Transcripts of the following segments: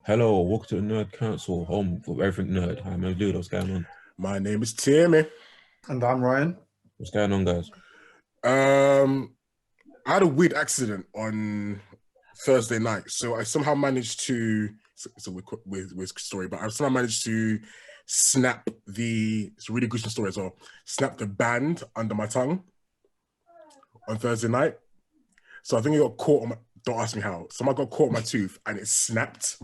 Hello, welcome to the Nerd Council, home for everything nerd. Hi, man, dude, what's going on? My name is Timmy. And I'm Ryan. What's going on, guys? Um, I had a weird accident on Thursday night, so I somehow managed to. It's a weird story, but I somehow managed to snap the. It's a really gruesome story as well. Snap the band under my tongue on Thursday night. So I think it got caught on my. Don't ask me how. Someone got caught on my tooth and it snapped.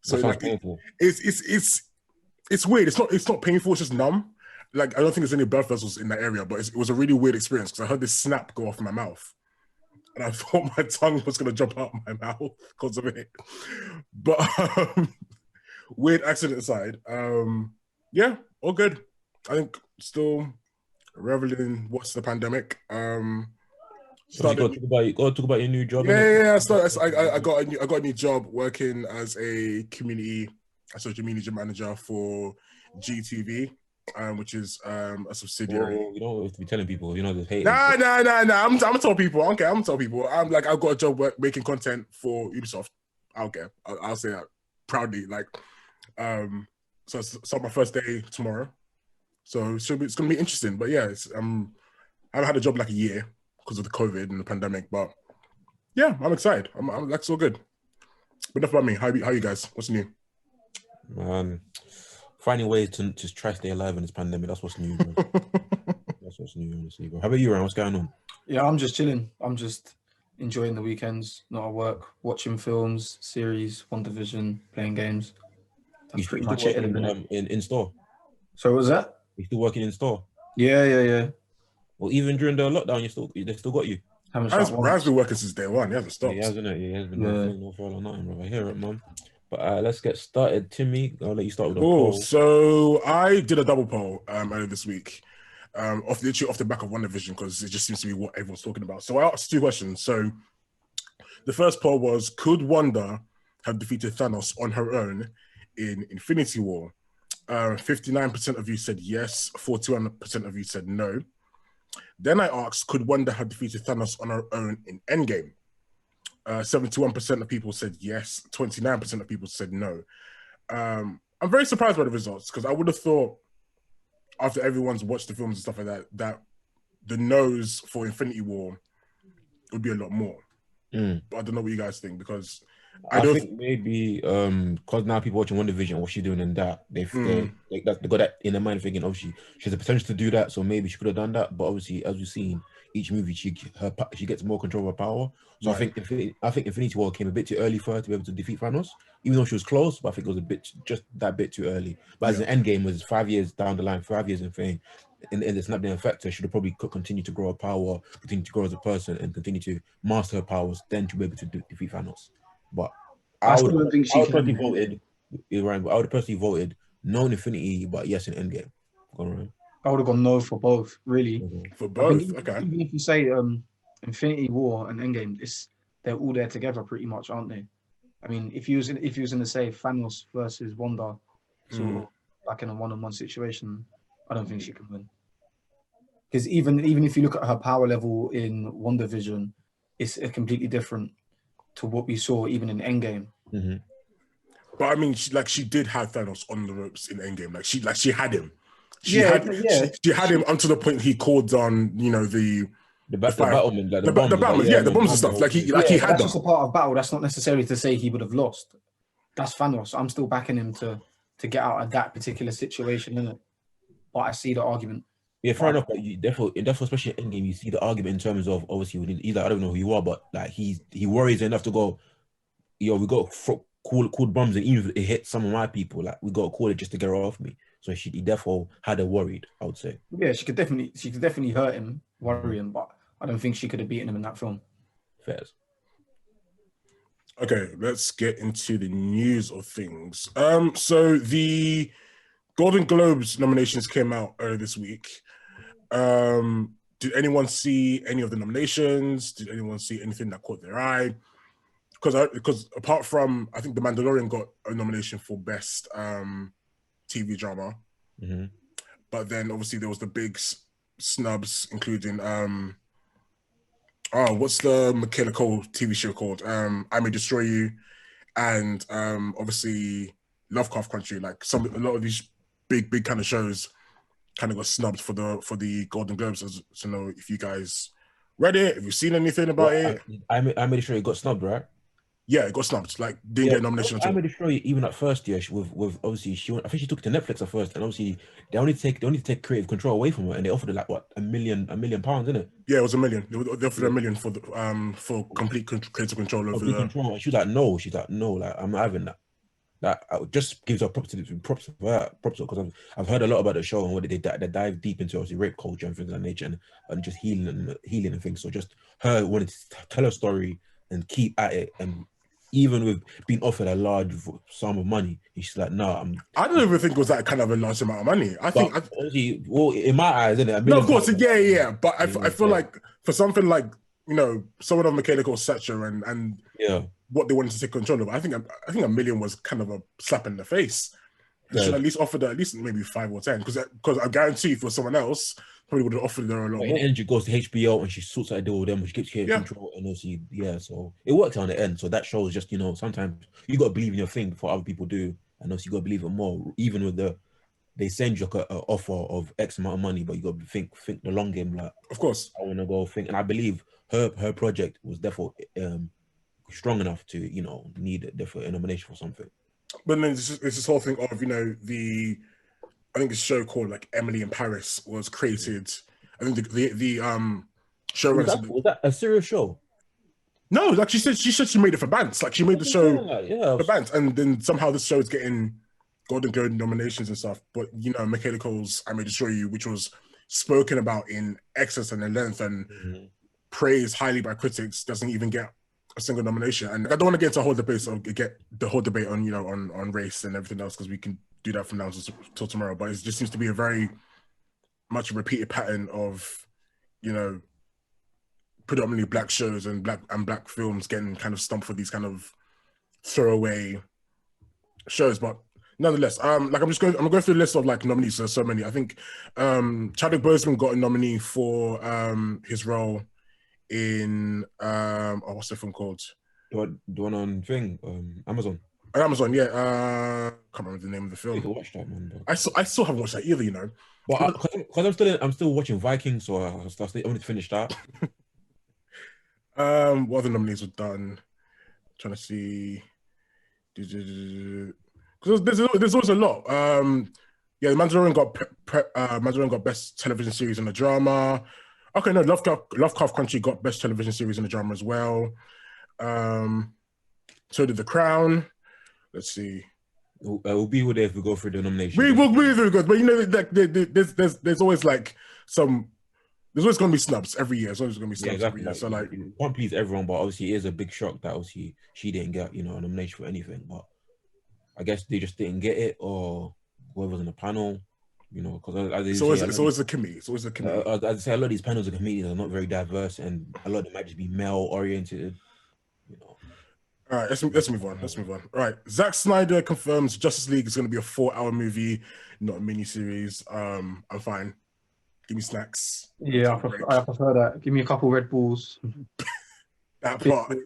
So That sounds like painful. it's weird. It's not painful. It's just numb. Like I don't think there's any blood vessels in that area, but it was a really weird experience because I heard this snap go off my mouth, and I thought my tongue was gonna jump out my mouth because of it. But weird accident aside, yeah, all good. I think still reveling in what's the pandemic. You gotta talk about your new job, innit? Yeah. I got a new job working as a social media manager for GTV, which is a subsidiary. Whoa, you don't have to be telling people, the haters. Nah. I'm gonna tell people. Okay, I'm gonna tell people. I've got a job making content for Ubisoft. I don't care. I'll say that proudly. So it's my first day tomorrow. So it's gonna be interesting. But yeah, I haven't had a job like a year because of the COVID and the pandemic. But yeah, I'm excited. I'm that's all good. But enough about me. How you guys? What's new? Finding ways to just try to stay alive in this pandemic. That's what's new, bro. That's what's new, honestly, bro. How about you, Ryan? What's going on? Yeah, I'm just chilling. I'm just enjoying the weekends, not at work, watching films, series, WandaVision, playing games. That's pretty much it. In store? So what was that? You still working in store? Yeah. Well, even during the lockdown, they still got you. Ryan's been working since day one. He hasn't stopped. He hasn't it? He has been no furlough, nothing, bro. I hear it, man. But let's get started. Timmy, I'll let you start with a poll. So I did a double poll earlier this week, off the back of WandaVision, because it just seems to be what everyone's talking about. So I asked two questions. So the first poll was, could Wanda have defeated Thanos on her own in Infinity War? 59% of you said yes, 41% of you said no. Then I asked, could Wanda have defeated Thanos on her own in Endgame? 71% of people said yes, 29% of people said no. I'm very surprised by the results because I would have thought after everyone's watched the films and stuff like that the no's for Infinity War would be a lot more. But I don't know what you guys think because I think maybe because now people watching WandaVision, what she's doing in that, they got that in their mind thinking, obviously, she has the potential to do that, so maybe she could have done that. But obviously, as we've seen, each movie she gets more control of her power. So right. I think Infinity War came a bit too early for her to be able to defeat Thanos, even though she was close. But I think it was just that bit too early. But as an Endgame was 5 years down the line, 5 years in fame. In the snap-down factor, she would probably continue to grow her power, continue to grow as a person, and continue to master her powers, then to be able to defeat Thanos. But I would have personally voted no in Infinity, but yes in Endgame. I would have gone no for both, really. For both, even if you say Infinity War and Endgame, they're all there together pretty much, aren't they? I mean, if you was in the say Thanos versus Wanda, sort of like in a one-on-one situation, I don't think she can win. Because even if you look at her power level in WandaVision, it's completely different to what we saw even in Endgame. Mm-hmm. But I mean, she did have Thanos on the ropes in Endgame. She had him. She had him until the point he called on the battlemen, the bombs and stuff. He had them. That's just a part of battle. That's not necessarily to say he would have lost. That's Thanos. I'm still backing him to get out of that particular situation, innit? But I see the argument. Yeah, fair enough. But therefore, especially in Endgame, you see the argument in terms of obviously he's like, I don't know who you are, but like he worries enough to go. We got cool bombs, and even if it hit some of my people, like we got to call it just to get her off me. So he therefore had her worried, I would say. Yeah, she could definitely hurt him, worry him, but I don't think she could have beaten him in that film. Fairs. Okay, let's get into the news of things. So the Golden Globes nominations came out earlier this week. Did anyone see any of the nominations? Did anyone see anything that caught their eye? Because apart from, I think The Mandalorian got a nomination for best TV drama, but then obviously there was the big snubs, including what's the Michaela Cole TV show called? I May Destroy You, and obviously Lovecraft Country. Like a lot of these big kind of shows kind of got snubbed for the Golden Globes. So know if you guys read it, have you seen anything about it? I made sure it got snubbed, right? Yeah, it got snubbed. Like didn't get a nomination at all. I made sure even at first, yeah, with obviously I think she took it to Netflix at first, and obviously they only take creative control away from her, and they offered her like what, £1 million, isn't it? Yeah, it was $1 million. They offered her $1 million for complete creative control over the control. She was like, no, like I'm not having that. That just gives her props to her because I've heard a lot about the show and what they dive deep into obviously rape culture and things of that nature and just healing and things. So just her wanting to tell her story and keep at it, and even with being offered a large sum of money, she's like, no, I don't even think it was that kind of a large amount of money. Obviously, well, in my eyes, isn't it? No, of course, yeah. But I feel like for something like, you know, someone of Michaela Coel's stature and what they wanted to take control of, I think $1 million was kind of a slap in the face. They should at least offer at least maybe 5 or 10, because I guarantee if it was someone else, probably would have offered her a lot more. And she goes to HBO and she sorts out a deal with them, which keeps control, and obviously, so it works on the end. So that shows just, you know, sometimes you got to believe in your thing before other people do, and also you got to believe it more. Even with they send you like an offer of X amount of money, but you got to think the long game. Like, of course, I want to go think, and I believe her project was therefore strong enough to, you know, need a nomination for something. But then it's this whole thing of, you know, I think a show called like Emily in Paris was created. I think the show was that a serious show? No, like she said she made it for Bants. Like she made the show for Bants, and then somehow this show is getting Golden Globe nominations and stuff. But you know, Michaela Coel's I May Destroy You, which was spoken about in excess and in length and praised highly by critics, doesn't even get a single nomination. And I don't want to get into a whole debate, so get the whole debate on, you know, on race and everything else, because we can do that from now till tomorrow. But it just seems to be a very much a repeated pattern of, you know, predominantly black shows and black films getting kind of stumped for these kind of throwaway shows. But nonetheless, I'm gonna go through the list of like nominees. There's so many. I think Chadwick Boseman got a nominee for his role in what's the film called? The one on Amazon. Amazon, yeah. Can't remember the name of the film. You can watch that, man. I still haven't watched that either, you know. But because I'm still watching Vikings, so I want to finish that. What other nominees were done? I'm trying to see. Because there's always a lot. Yeah, The Mandalorian got best television series in a drama. Okay, no, Lovecraft Country got best television series in a drama as well. So did The Crown. Let's see. We'll be with it if we go through the nomination. We will be very good, but you know, like there's always like there's always going to be snubs every year. There's always going to be snubs every year. So like, you can't please everyone, but obviously it is a big shock that obviously she didn't get, you know, a nomination for anything. But I guess they just didn't get it, or whoever's in the panel, you know, because it's always a committee. It's always a committee. I'd say a lot of these panels and committees are not very diverse, and a lot of them might just be male oriented, you know. All right, let's move on. All right, Zack Snyder confirms Justice League is going to be a 4-hour movie, not a miniseries. I'm fine. Give me snacks. Yeah, I prefer that. Give me a couple Red Bulls. That part.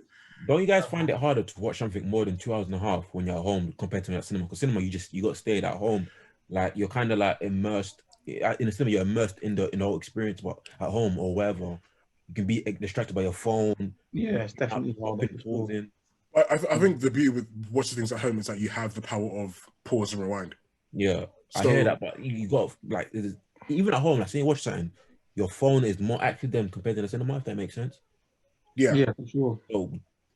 Don't you guys find it harder to watch something more than 2 hours and a half when you're at home compared to at cinema? Because cinema, you got to stay at home. Like, you're kind of like immersed in the cinema. You're immersed in the whole experience. But at home or wherever, you can be distracted by your phone. Yeah, it's definitely I think the beauty with watching things at home is that you have the power of pause and rewind. Yeah, I hear that, but you got like even at home, like saying watch something, your phone is more active than compared to the cinema. If that makes sense. Yeah, for sure. So,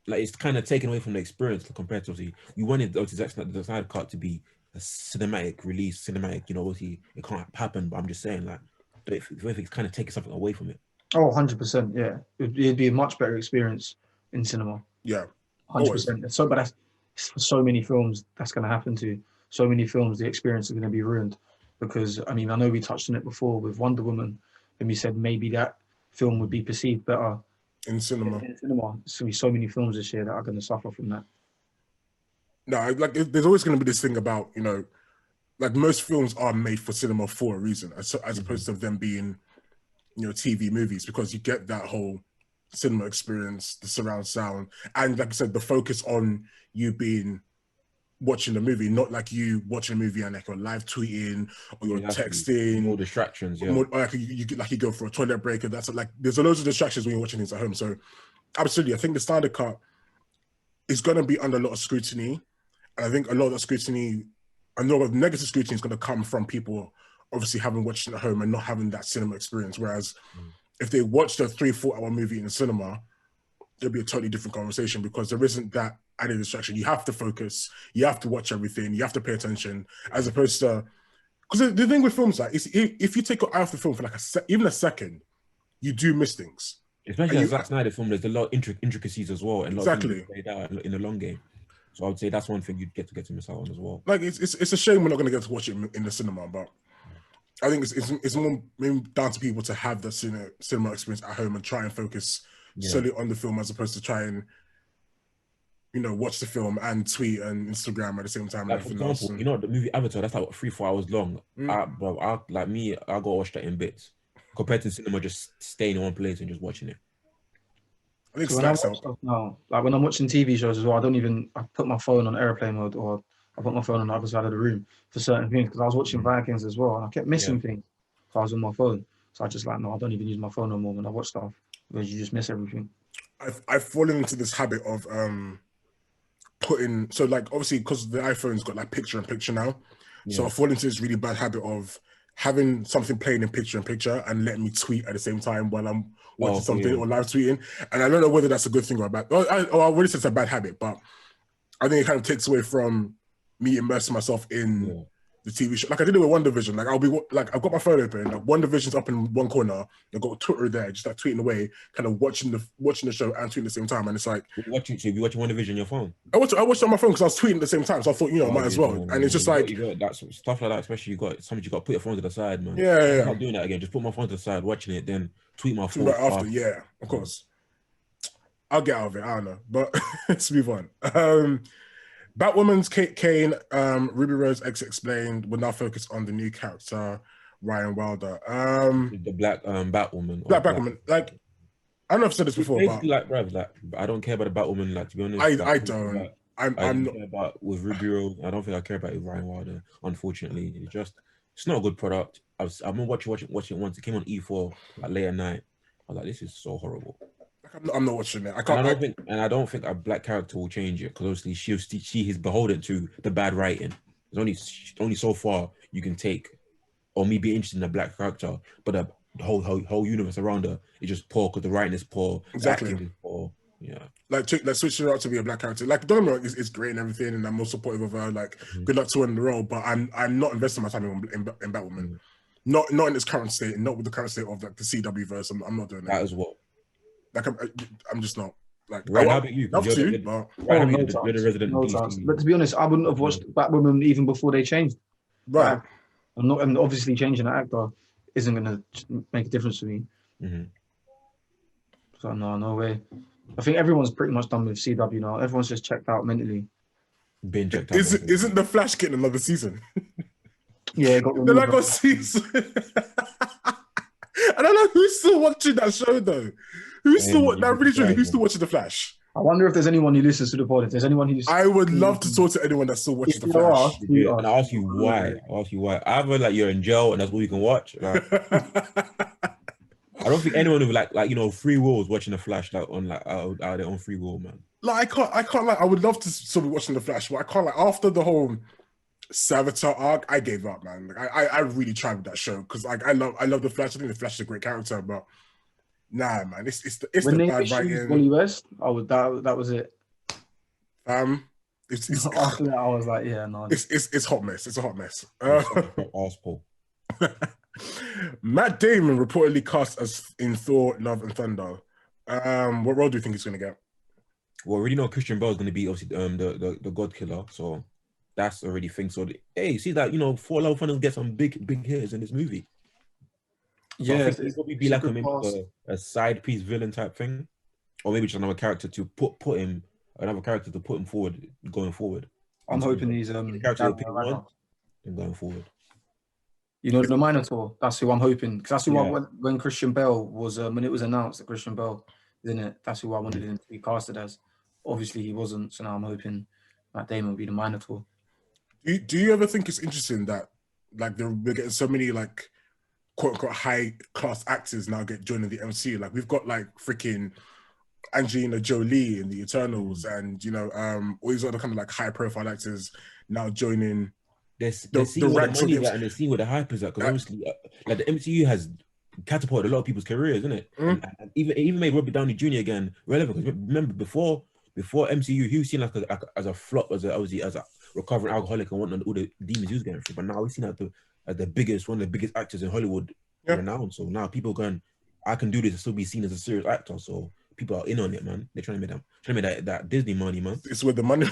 like, it's kind of taken away from the experience compared to obviously we wanted the Snyder Cut to be a cinematic release, you know, obviously it can't happen. But I'm just saying, like, if it's kind of taking something away from it. Oh, 100%. Yeah, it'd be a much better experience in cinema. Yeah. 100%. So, but that's for so many films that's going to happen to. So many films, the experience is going to be ruined because, I mean, I know we touched on it before with Wonder Woman, and we said maybe that film would be perceived better in cinema. There's going to be so many films this year that are going to suffer from that. No, like there's always going to be this thing about, you know, like most films are made for cinema for a reason, as opposed to them being, you know, TV movies, because you get that whole cinema experience, the surround sound, and like I said, the focus on you being watching the movie, not like you watching a movie and like you're live tweeting or you're texting. More distractions, yeah. Or like you go for a toilet break, and that's like there's a loads of distractions when you're watching things at home. So absolutely, I think the Snyder Cut is going to be under a lot of scrutiny, and I think a lot of that scrutiny, a lot of negative scrutiny, is going to come from people obviously having watched it at home and not having that cinema experience. Whereas if they watched a 3-4 hour movie in the cinema, it'll be a totally different conversation because there isn't that added distraction. You have to focus, you have to watch everything, you have to pay attention, as opposed to, because the thing with films like is if you take your eye off the film for like even a second, you do miss things. Especially as Zack Snyder film, there's a lot of intricacies as well, and a lot exactly of things played out in the long game. So I would say that's one thing you'd get to miss out on as well. Like it's a shame we're not going to get to watch it in the cinema, but I think it's more maybe down to people to have the cinema experience at home and try and focus solely on the film as opposed to try and watch the film and tweet and Instagram at the same time. Like, for example, the movie Avatar, that's like 3-4 hours long. I gotta watch that in bits compared to cinema just staying in one place and just watching it. I think so when I watch stuff now, like when I'm watching TV shows as well, I put my phone on airplane mode or I put my phone on the other side of the room for certain things because I was watching Vikings as well and I kept missing things because I was on my phone. So I just I don't even use my phone no more when I watch stuff because you just miss everything. I've fallen into this habit of putting, so like obviously because the iPhone's got like picture in picture now, so I fall into this really bad habit of having something playing in picture in picture and letting me tweet at the same time while I'm watching something or live tweeting, and I don't know whether that's a good thing or a bad. I already said it's a bad habit, but I think it kind of takes away from me immersing myself in the TV show. Like I did it with WandaVision. Like I'll be like I've got my phone open, like WandaVision's up in one corner. I've got Twitter there, just like tweeting away, kind of watching the show and tweeting at the same time. And it's like you watching WandaVision on your phone. I watched it on my phone because I was tweeting at the same time, so I thought might as well. And it's just like you got that stuff like that. Especially you got to put your phone to the side, man. Yeah. I'm not doing that again. Just put my phone to the side, watching it, then tweet my phone right after. Yeah, of course. I'll get out of it. I don't know, but let's move on. Batwoman's Kate Kane, Ruby Rose explained, will now focus on the new character, Ryan Wilder. The black Batwoman. Black Batwoman. Like, I don't know if I've said this before, but like, bruv, like, I don't care about the Batwoman. Like, to be honest, I don't. I'm not care about with Ruby Rose. I don't think I care about with Ryan Wilder. Unfortunately, it's not a good product. I've been watching it once. It came on E4 like late at night. I was like, this is so horrible. I'm not watching it. I don't think a black character will change it because obviously she is beholden to the bad writing. There's only so far you can take, or me be interested in a black character, but the whole universe around her is just poor because the writing is poor, exactly. The acting is poor. Yeah, like switching her out to be a black character. Like don't get me wrong, it's great and everything, and I'm more supportive of her. Like good luck to her in the role, but I'm not investing my time in Batwoman. Not in its current state, not with the current state of like the CW verse. I'm not doing that. That as well. Like I'm just not like. Right, how about you? Love to, you're the resident. No chance. But to be honest, I wouldn't have watched Batwoman even before they changed. Right. And obviously changing an actor isn't going to make a difference to me. So no way. I think everyone's pretty much done with CW now. Everyone's just checked out mentally. Been checked out. Isn't the Flash getting another season? Yeah, got season. I don't know who's still watching that show though. Who's still watching The Flash? I wonder if there's anyone who listens to the pod. If there's anyone who's, I would love to talk to anyone that still watches The Flash. And I'll ask you why. Either like you're in jail and that's all you can watch. Like, I don't think anyone with like free will is watching The Flash like on like out there on free will, man. Like I can't like I would love to still be watching The Flash, but I can't like after the whole Savitar arc, I gave up, man. Like, I really tried with that show because like I love The Flash. I think The Flash is a great character, but nah, man, it's the bad writing. Wally West, that was it. It's after that I was like, yeah, no. It's hot mess. It's a hot mess. Arsehole. Matt Damon reportedly cast as in Thor: Love and Thunder. What role do you think he's gonna get? Well, we already know Christian Bale is gonna be obviously the God Killer, so that's already thing. So hey, see that Thor: Love and Thunder get some big hitters in this movie. So yeah, it'll probably be like a side piece villain type thing, or maybe just another character to put him forward going forward. I'm hoping he's character and going forward. The Minotaur. That's who I'm hoping because that's who when Christian Bale was when it was announced that Christian Bale isn't it? That's who I wanted him to be casted as. Obviously, he wasn't, so now I'm hoping Matt Damon will be the Minotaur. Do you ever think it's interesting that like we're getting so many like quote unquote high class actors now get joining the MCU? Like we've got like freaking Angelina Jolie in the Eternals, and you know, all these other kind of like high profile actors now joining. They're seeing the where the ranks of money the is at, and they're seeing where the hype is at. Because obviously, like the MCU has catapulted a lot of people's careers, isn't it? And even made Robert Downey Jr. again relevant. Because remember before MCU, he was seen like as a flop, as a recovering alcoholic and whatnot, all the demons he was going through. But now we've seen as the biggest, one of the biggest actors in Hollywood renowned. So now people going, I can do this and still be seen as a serious actor. So people are in on it, man. They're trying to make that Disney money, man. It's where the money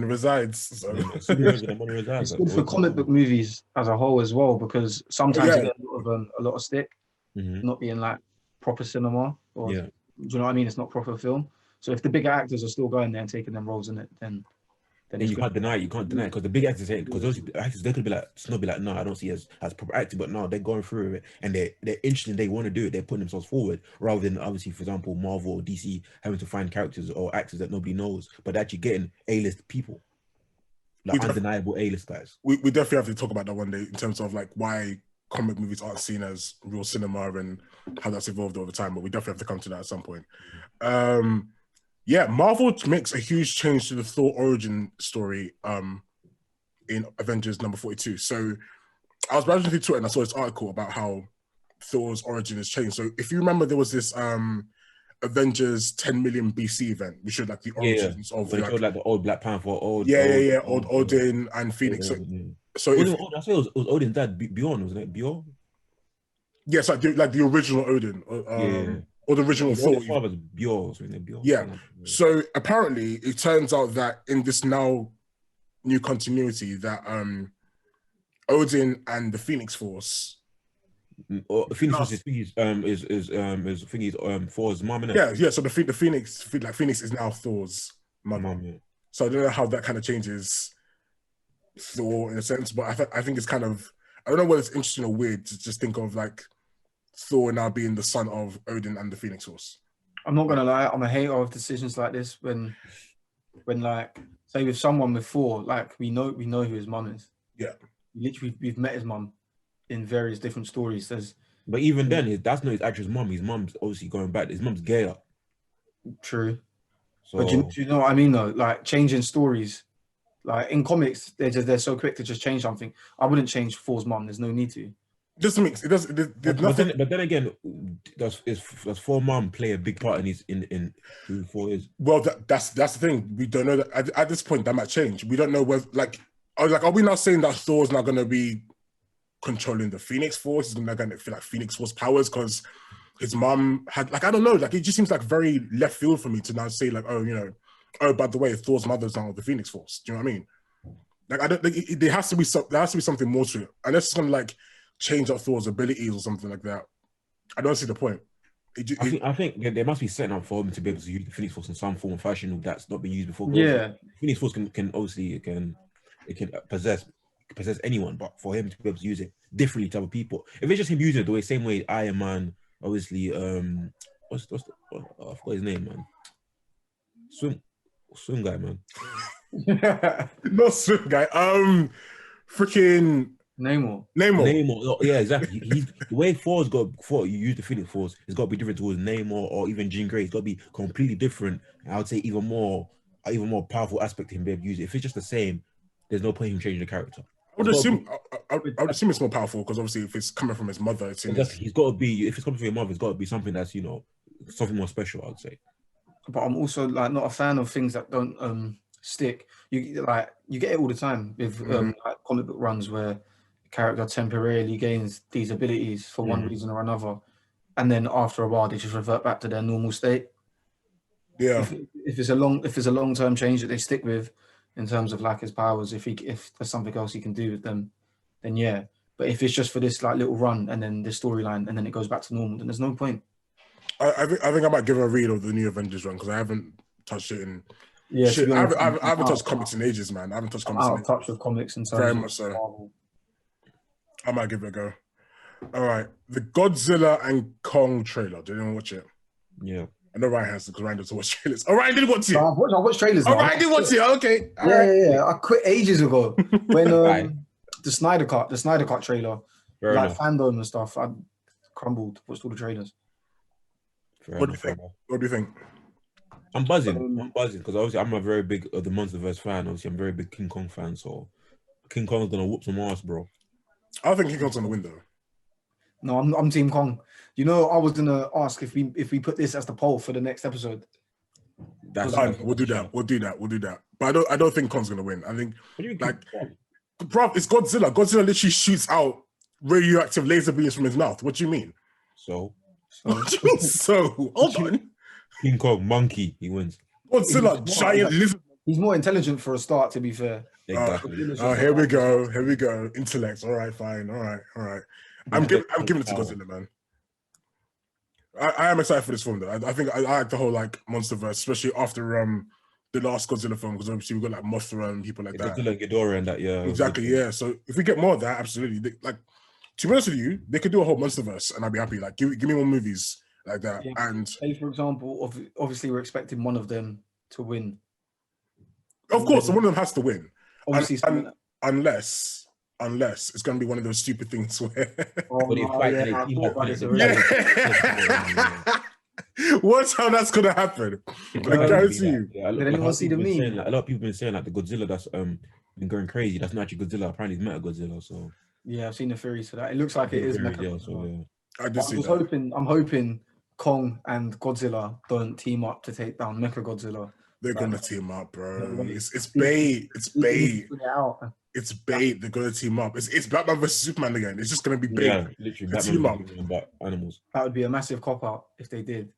resides. So. It's good for comic book movies as a whole as well, because sometimes you get a lot of stick, not being like proper cinema, or do you know what I mean? It's not proper film. So if the bigger actors are still going there and taking them roles in it, then you can't deny it. You can't deny it, because the big actors ain't, because those actors, they could be like snobby, like, no, I don't see it as proper acting, but no, they're going through it and they're interested, they want to do it, they're putting themselves forward, rather than obviously, for example, Marvel or DC having to find characters or actors that nobody knows, but they're actually getting A-list people, like undeniable A-list guys. We definitely have to talk about that one day in terms of like why comic movies aren't seen as real cinema and how that's evolved over time, but we definitely have to come to that at some point. Yeah, Marvel makes a huge change to the Thor origin story in Avengers number 42. So I was browsing through Twitter and I saw this article about how Thor's origin has changed. So if you remember, there was this Avengers 10 million BC event. We showed like the origins of like the old Black Panther, old Odin and Phoenix. So I thought it was Odin's dad, Bjorn, wasn't it? Bjorn? Yes, like the original Odin. Or the original Thor. Father's Bjorn. Yeah. So apparently, it turns out that in this now new continuity, that Odin and the Phoenix Force. Phoenix Force is Thor's mom, innit? Yeah. So the Phoenix is now Thor's mom. Yeah. So I don't know how that kind of changes Thor in a sense, but I think it's kind of, I don't know whether it's interesting or weird to just think of like Thor now being the son of Odin and the Phoenix Force. I'm not gonna lie, I'm a hater of decisions like this when like, say with someone with Thor, like we know who his mum is. Yeah. Literally, we've met his mum in various different stories. But even then, that's not his actual mum. His mum's obviously going back. His mum's gayer. True. So, but do you know what I mean though? Like changing stories, like in comics, they're so quick to just change something. I wouldn't change Thor's mum. There's no need to. Doesn't mix. It does. But then again, does Thor's mum play a big part in who Thor is? Well, that's the thing. We don't know that at this point. That might change. We don't know whether are we now saying that Thor's not going to be controlling the Phoenix Force? He's not going to feel like Phoenix Force powers because his mum had I don't know. Like it just seems like very left field for me to now say like, oh, by the way, Thor's mother's now the Phoenix Force. Do you know what I mean? Like I don't. There has to be something more to it, unless it's going to like change up Thor's abilities or something like that. I don't see the point. I think there must be setting up for him to be able to use the Phoenix Force in some form of fashion that's not been used before. Yeah, Phoenix Force can obviously it can possess anyone, but for him to be able to use it differently to other people, if it's just him using it the same way Iron Man, obviously, I forgot his name, man. Swim guy, man. Not swim guy. Freaking. Namor. Yeah, exactly. The way Thor's you use the Phoenix Force, it's got to be different towards Namor or even Jean Grey. It's got to be completely different. I would say even more powerful aspect to him be able to use it. If it's just the same, there's no point in him changing the character. I would assume it's more powerful because obviously if it's coming from his mother, he's got to be. If it's coming from your mother, it's got to be something that's something more special. I would say. But I'm also like not a fan of things that don't stick. You get it all the time with like comic book runs where character temporarily gains these abilities for one reason or another, and then after a while they just revert back to their normal state. Yeah. If it's a long-term change that they stick with in terms of like his powers, if there's something else he can do with them, then yeah. But if it's just for this like little run and then this storyline and then it goes back to normal, then there's no point. I think I might give a read of the new Avengers run because I haven't touched it in. Yeah, I haven't touched comics in ages, man. I haven't touched comics. Out of touch with comics in terms very much so. Marvel. I might give it a go. All right, the Godzilla and Kong trailer. Did anyone watch it? Yeah. I know Ryan has because Ryan doesn't watch trailers. Oh, Ryan did watch it. No, I watch trailers now. Oh, Ryan did watch it. Okay. All right. Yeah. I quit ages ago when Right. the Snyder Cut trailer, Fair like enough. fandom and stuff. I crumbled. Watched all the trailers. Fair What do you enough, think? fair enough. What do you think? I'm buzzing because obviously I'm a very big the MonsterVerse fan. Obviously, I'm a very big King Kong fan. So King Kong's gonna whoop some ass, bro. I think King Kong's on the window. No, I'm Team Kong. You know, I was gonna ask if we put this as the poll for the next episode. That's Fine, we'll do that. We'll do that. But I don't think Kong's gonna win. I think What do you like, think? bro, it's Godzilla. Godzilla literally shoots out radioactive laser beams from his mouth. What do you mean? So What do you mean? So hold on. King Kong, monkey, he wins. Godzilla, giant lizard. He's more intelligent for a start, to be fair. Exactly. Oh, here we go. Intellect. All right, fine. All right. I'm giving it to Godzilla, man. I am excited for this film, though. I think I like the whole like MonsterVerse, especially after the last Godzilla film, because obviously we got like Mothra and people like that. Godzilla and Ghidorah and that, yeah. Exactly, yeah. So if we get more of that, absolutely. Like, to be honest with you, they could do a whole MonsterVerse, and I'd be happy. Like, give me more movies like that. Yeah. And Say, for example, obviously we're expecting one of them to win. of course, one of them has to win. Obviously, Unless it's going to be one of those stupid things where But they fight and they team up. what's how that's going to happen? I guarantee you. Yeah, Did anyone see the meme? A lot of people have been saying like the Godzilla that's been going crazy. That's not actually Godzilla. Apparently, it's Meta Godzilla. So yeah, I've seen the theories for that. It looks like it is Mecha. Yeah, so yeah. I did see that. I'm hoping Kong and Godzilla don't team up to take down Mecha Godzilla. They're going to team up, bro. No, It's bait. It's bait. Figure it out. It's bait. They're going to team up. It's Batman versus Superman again. It's just going to be bait. Yeah, literally. It's team up. About animals. That would be a massive cop out if they did.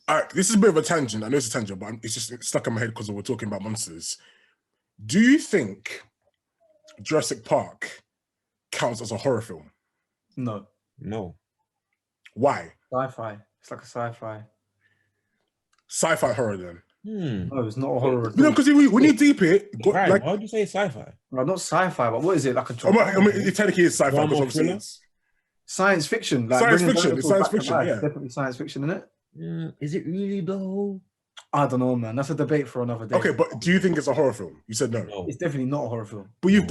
All right, this is a bit of a tangent. I know it's a tangent, but it's stuck in my head because we're talking about monsters. Do you think Jurassic Park counts as a horror film? No. No. Why? Sci-fi. It's like a sci-fi. Sci-fi horror then? No, it's not a horror. You know, because when you deep it, Right, like, why would you say sci-fi? well, not sci-fi, but what is it? Like a I mean, it technically is sci-fi Drama because or obviously thriller? it's science fiction. Like Science bringing fiction, it's dinosaurs science back to fiction, life. yeah. Definitely science fiction, isn't it? Is it really though? I don't know, man. That's a debate for another day. okay. But do you think it's a horror film? You said no. No. It's definitely not a horror film. But you've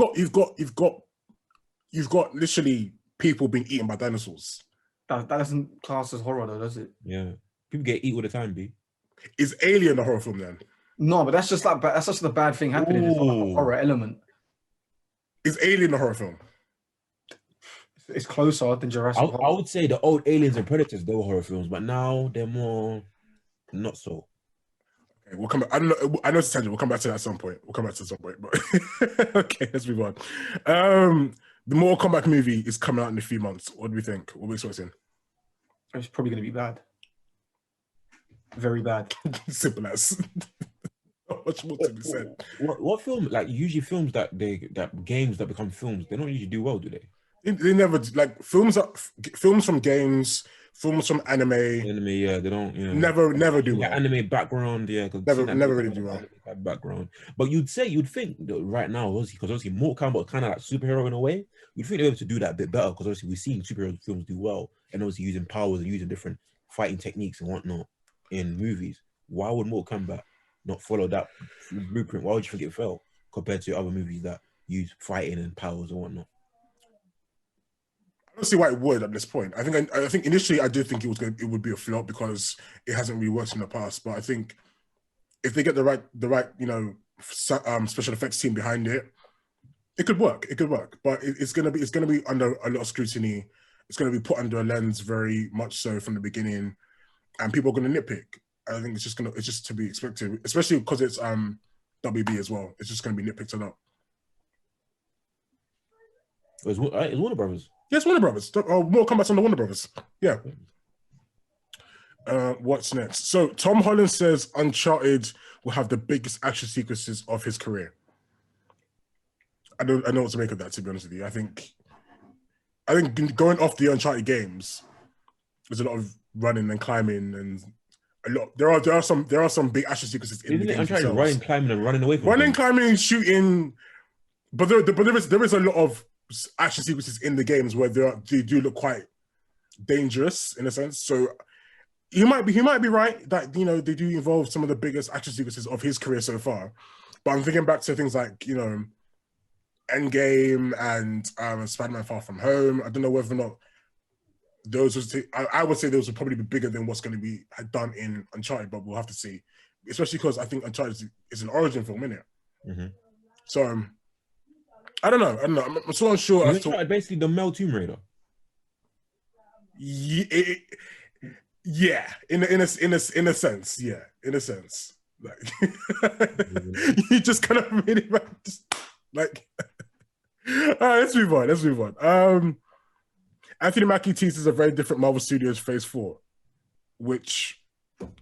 got literally people being eaten by dinosaurs. That doesn't class as horror, though, does it? Yeah. People get eat all the time, B. Is Alien a horror film then? No, but that's just like that's just a bad thing happening. It's not like a Ooh. horror element. Is Alien a horror film? It's closer than Jurassic I Park. would say the old Aliens and Predators, they were horror films, but now they're more not so. Okay, we'll come back. I know it's a tangent. We'll come back to that at some point. But okay, let's move on. The Mortal Kombat movie is coming out in a few months. What do we think? What are we expecting? It's probably going to be bad. Very bad. Simple as. Not much more to be said. What film? Like usually films that games that become films, they don't usually do well, do they? They never like films from games, films from anime. Anime, yeah, they don't. You know, Never do yeah, well. anime background, yeah, Never really do well. Background, but you'd think that right now, obviously, Mortal Kombat kind of like superhero in a way. You'd think they're able to do that a bit better because obviously we've seen superhero films do well, and obviously using powers and using different fighting techniques and whatnot in movies. Why would Mortal Kombat not follow that blueprint? Why would you think it fell compared to other movies that use fighting and powers and whatnot? I don't see why it would at this point. I think initially I did think it would be a flop because it hasn't really worked in the past. But I think if they get the right special effects team behind it, it could work. It could work. But it's gonna be under a lot of scrutiny. It's gonna be put under a lens very much so from the beginning, and people are gonna nitpick. I think it's just to be expected, especially because it's WB as well. It's just gonna be nitpicked a lot. It's Warner Brothers. Yes, Warner Brothers. More Kombat's on the Warner Brothers. Yeah. What's next? So Tom Holland says Uncharted will have the biggest action sequences of his career. I know what to make of that, to be honest with you. I think going off the Uncharted games, there's a lot of running and climbing and a lot. There are some big action sequences in the games Uncharted themselves. running, climbing, and running away from Running, them. climbing, shooting, but there is a lot of action sequences in the games where they do look quite dangerous in a sense. So he might be right that they do involve some of the biggest action sequences of his career so far. But I'm thinking back to things like Endgame and Spider-Man: Far From Home. I don't know whether or not those I would say those would probably be bigger than what's going to be done in Uncharted, but we'll have to see. Especially because I think Uncharted is an origin film, isn't it? Mm-hmm. So I don't know. I'm so unsure as to basically the male Tomb Raider. Yeah, in a sense, yeah, in a sense, like you just kind of made it like. All right, let's move on. Anthony Mackie teases a very different Marvel Studios Phase 4, which,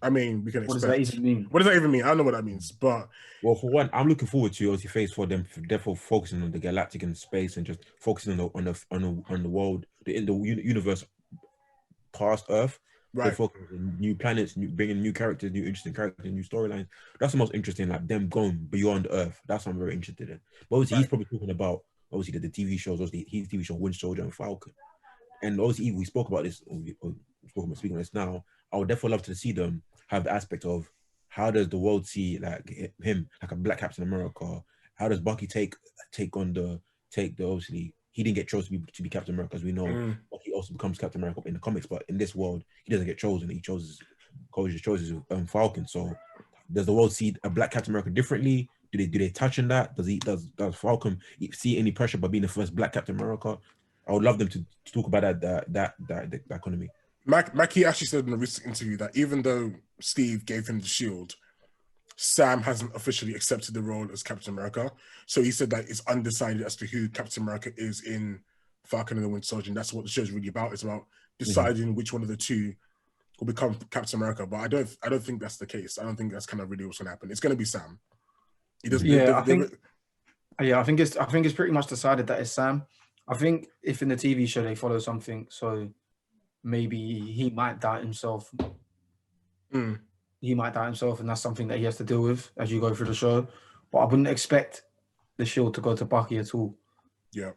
I mean, we can expect. What does that even mean? What does that even mean? I don't know what that means, but... Well, for one, I'm looking forward to obviously Phase 4, them therefore focusing on the galactic and space and just focusing on the world, in the universe past Earth. Right. They're focusing on new planets, bringing new characters, new interesting characters, new storylines. That's the most interesting, like them going beyond Earth. That's what I'm very interested in. But obviously, he's probably talking about, obviously, the TV shows, obviously, his TV show, Winter Soldier and Falcon. And obviously, we spoke about this, speaking of this now, I would definitely love to see them have the aspect of how does the world see like him, like a Black Captain America? How does Bucky take the obviously he didn't get chosen to be Captain America, as we know. Bucky also becomes Captain America in the comics, but in this world, he doesn't get chosen. He chooses Falcon. So does the world see a Black Captain America differently? Do they touch on that? Does Falcon see any pressure by being the first Black Captain America? I would love them to talk about that economy. Mackie actually said in a recent interview that even though Steve gave him the shield, Sam hasn't officially accepted the role as Captain America. So he said that it's undecided as to who Captain America is in Falcon and the Winter Soldier. And that's what the show is really about. It's about deciding which one of the two will become Captain America. But I don't think that's the case. I don't think that's kind of really what's going to happen. It's going to be Sam. He doesn't. I think it's pretty much decided that it's Sam. I think if in the TV show they follow something, so maybe he might doubt himself. He might doubt himself, and that's something that he has to deal with as you go through the show. But I wouldn't expect the shield to go to Bucky at all. Yeah,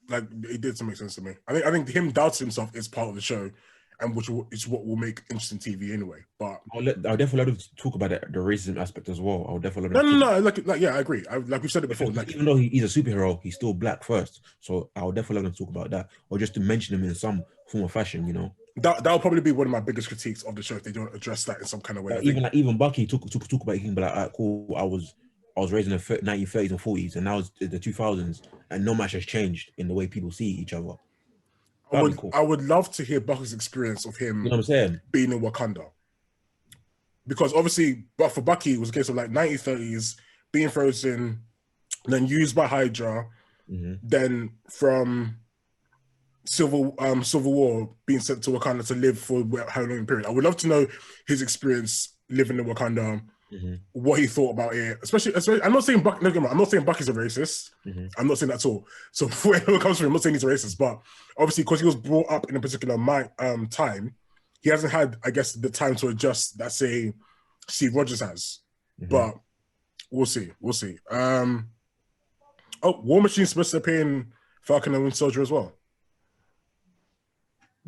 like it did make sense to me. I think him doubting himself is part of the show, and which is what will make interesting TV anyway. But I'll definitely let him talk about the racism aspect as well. I'll definitely no. Like yeah, I agree. Like we've said it before. Like even though he's a superhero, he's still Black first. So I'll definitely let him talk about that, or just to mention him in some form or fashion. You know, that'll probably be one of my biggest critiques of the show if they don't address that in some kind of way. Even Bucky talk about it, he can be like, all right, cool. I was raised in the 1930s and 40s, and now it's the 2000s, and not much has changed in the way people see each other. I would love to hear Bucky's experience of him, you know what I'm saying, being in Wakanda. Because obviously, but for Bucky, it was a case of like 1930s, being frozen, then used by Hydra, then from Civil War being sent to Wakanda to live for how long a period. I would love to know his experience living in Wakanda, what he thought about it. Especially I'm not saying Bucky. I'm not saying Bucky's a racist. I'm not saying that at all. So wherever it comes from, I'm not saying he's a racist, but obviously because he was brought up in a particular time, he hasn't had, I guess, the time to adjust that say Steve Rogers has. But we'll see. War Machine's supposed to appear in Falcon and Winter Soldier as well.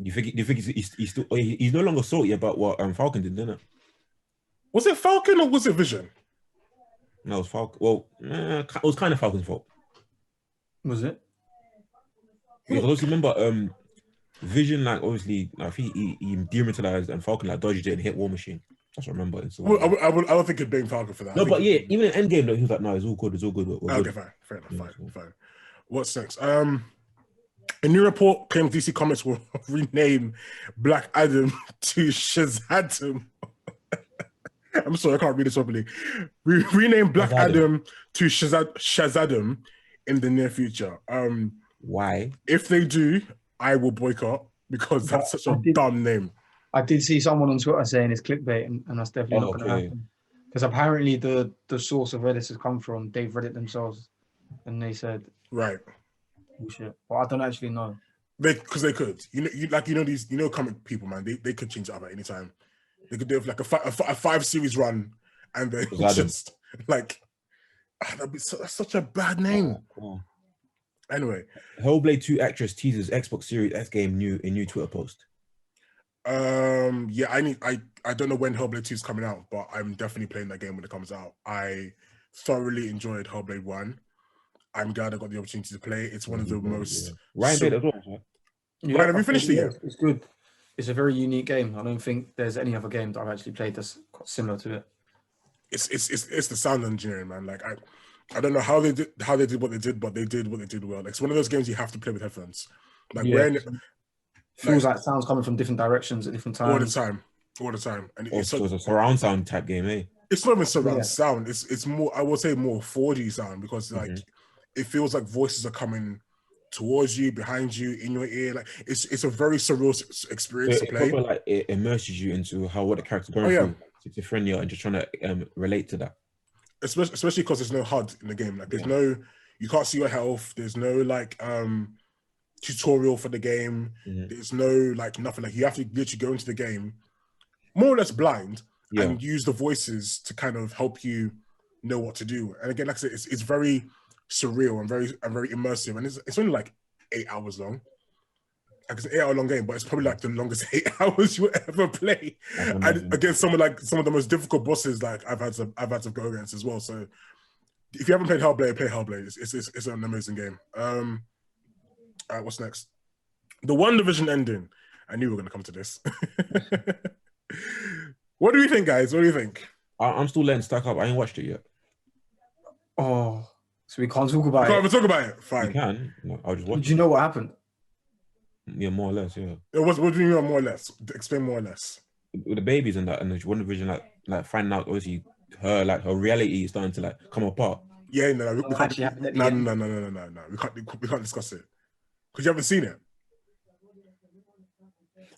Do you think he's no longer salty about what Falcon did, didn't it? Was it Falcon or was it Vision? No, it was Falcon. Well, it was kind of Falcon's fault. Was it? Because obviously, remember, Vision, like, obviously, I think he dematerialized and Falcon, like, dodged it and hit War Machine. That's what I remember. I don't think he'd blame Falcon for that. No, but yeah, even in Endgame, though, he was like, no, it's all good. Okay, fine. Fair enough. Fine. What's next? A new report claims DC Comics will rename Black Adam to Shazadam. I'm sorry, I can't read this properly. Rename Black Adam to Shazadam in the near future. Why? If they do, I will boycott because that's such a dumb name. I did see someone on Twitter saying it's clickbait, and that's definitely not going to happen. Because apparently the source of where this has come from, they've read it themselves, and they said, right. Bullshit. Well, I don't actually know. Because they could. These comic people, man. They could change it up at any time. They could do like a 5-series run, and then just like that's such a bad name. Anyway, Hellblade 2 actress teases Xbox Series X game in new Twitter post. Yeah, I don't know when Hellblade 2 is coming out, but I'm definitely playing that game when it comes out. I thoroughly enjoyed Hellblade 1. I'm glad I got the opportunity to play. It's one of the most. Ryan played as well. Right? Yeah, Ryan, have you finished it yet? It's good. It's a very unique game. I don't think there's any other game that I've actually played that's quite similar to it. It's the sound engineering, man. Like I don't know how they did what they did, but they did what they did well. Like, it's one of those games you have to play with headphones. Like when feels like sounds coming from different directions at different times. All the time. And it's a surround sound type game, eh? It's not even surround sound. It's more, I would say, more 4D sound, because like it feels like voices are coming towards you, behind you, in your ear. Like it's a very surreal experience to play. Like it immerses you into what the character's going through. Schizophrenia, and just trying to relate to that. Especially because there's no HUD in the game. Like there's no, you can't see your health. There's no like tutorial for the game. There's no like nothing. Like you have to literally go into the game more or less blind and use the voices to kind of help you know what to do. And again, like I said, it's very surreal and very immersive. And it's only like 8 hours long. Like it's an 8-hour long game, but it's probably like the longest 8 hours you ever play. And against some of the most difficult bosses like I've had to go against as well. So if you haven't played Hellblade, play Hellblade. It's an amazing game. All right, what's next? The WandaVision ending. I knew we were going to come to this. What do you think, guys? What do you think? I'm still letting stack up. I ain't watched it yet. Oh, so we can't talk about it. Can't talk about it. Fine. You can. No, I'll just watch. Did you know what happened? Yeah, more or less. Yeah. What do you mean more or less? Explain more or less. With the babies and that, and the WandaVision, like finding out obviously her reality is starting to like come apart. Yeah, no, we can't. No. We can't discuss it because you haven't seen it.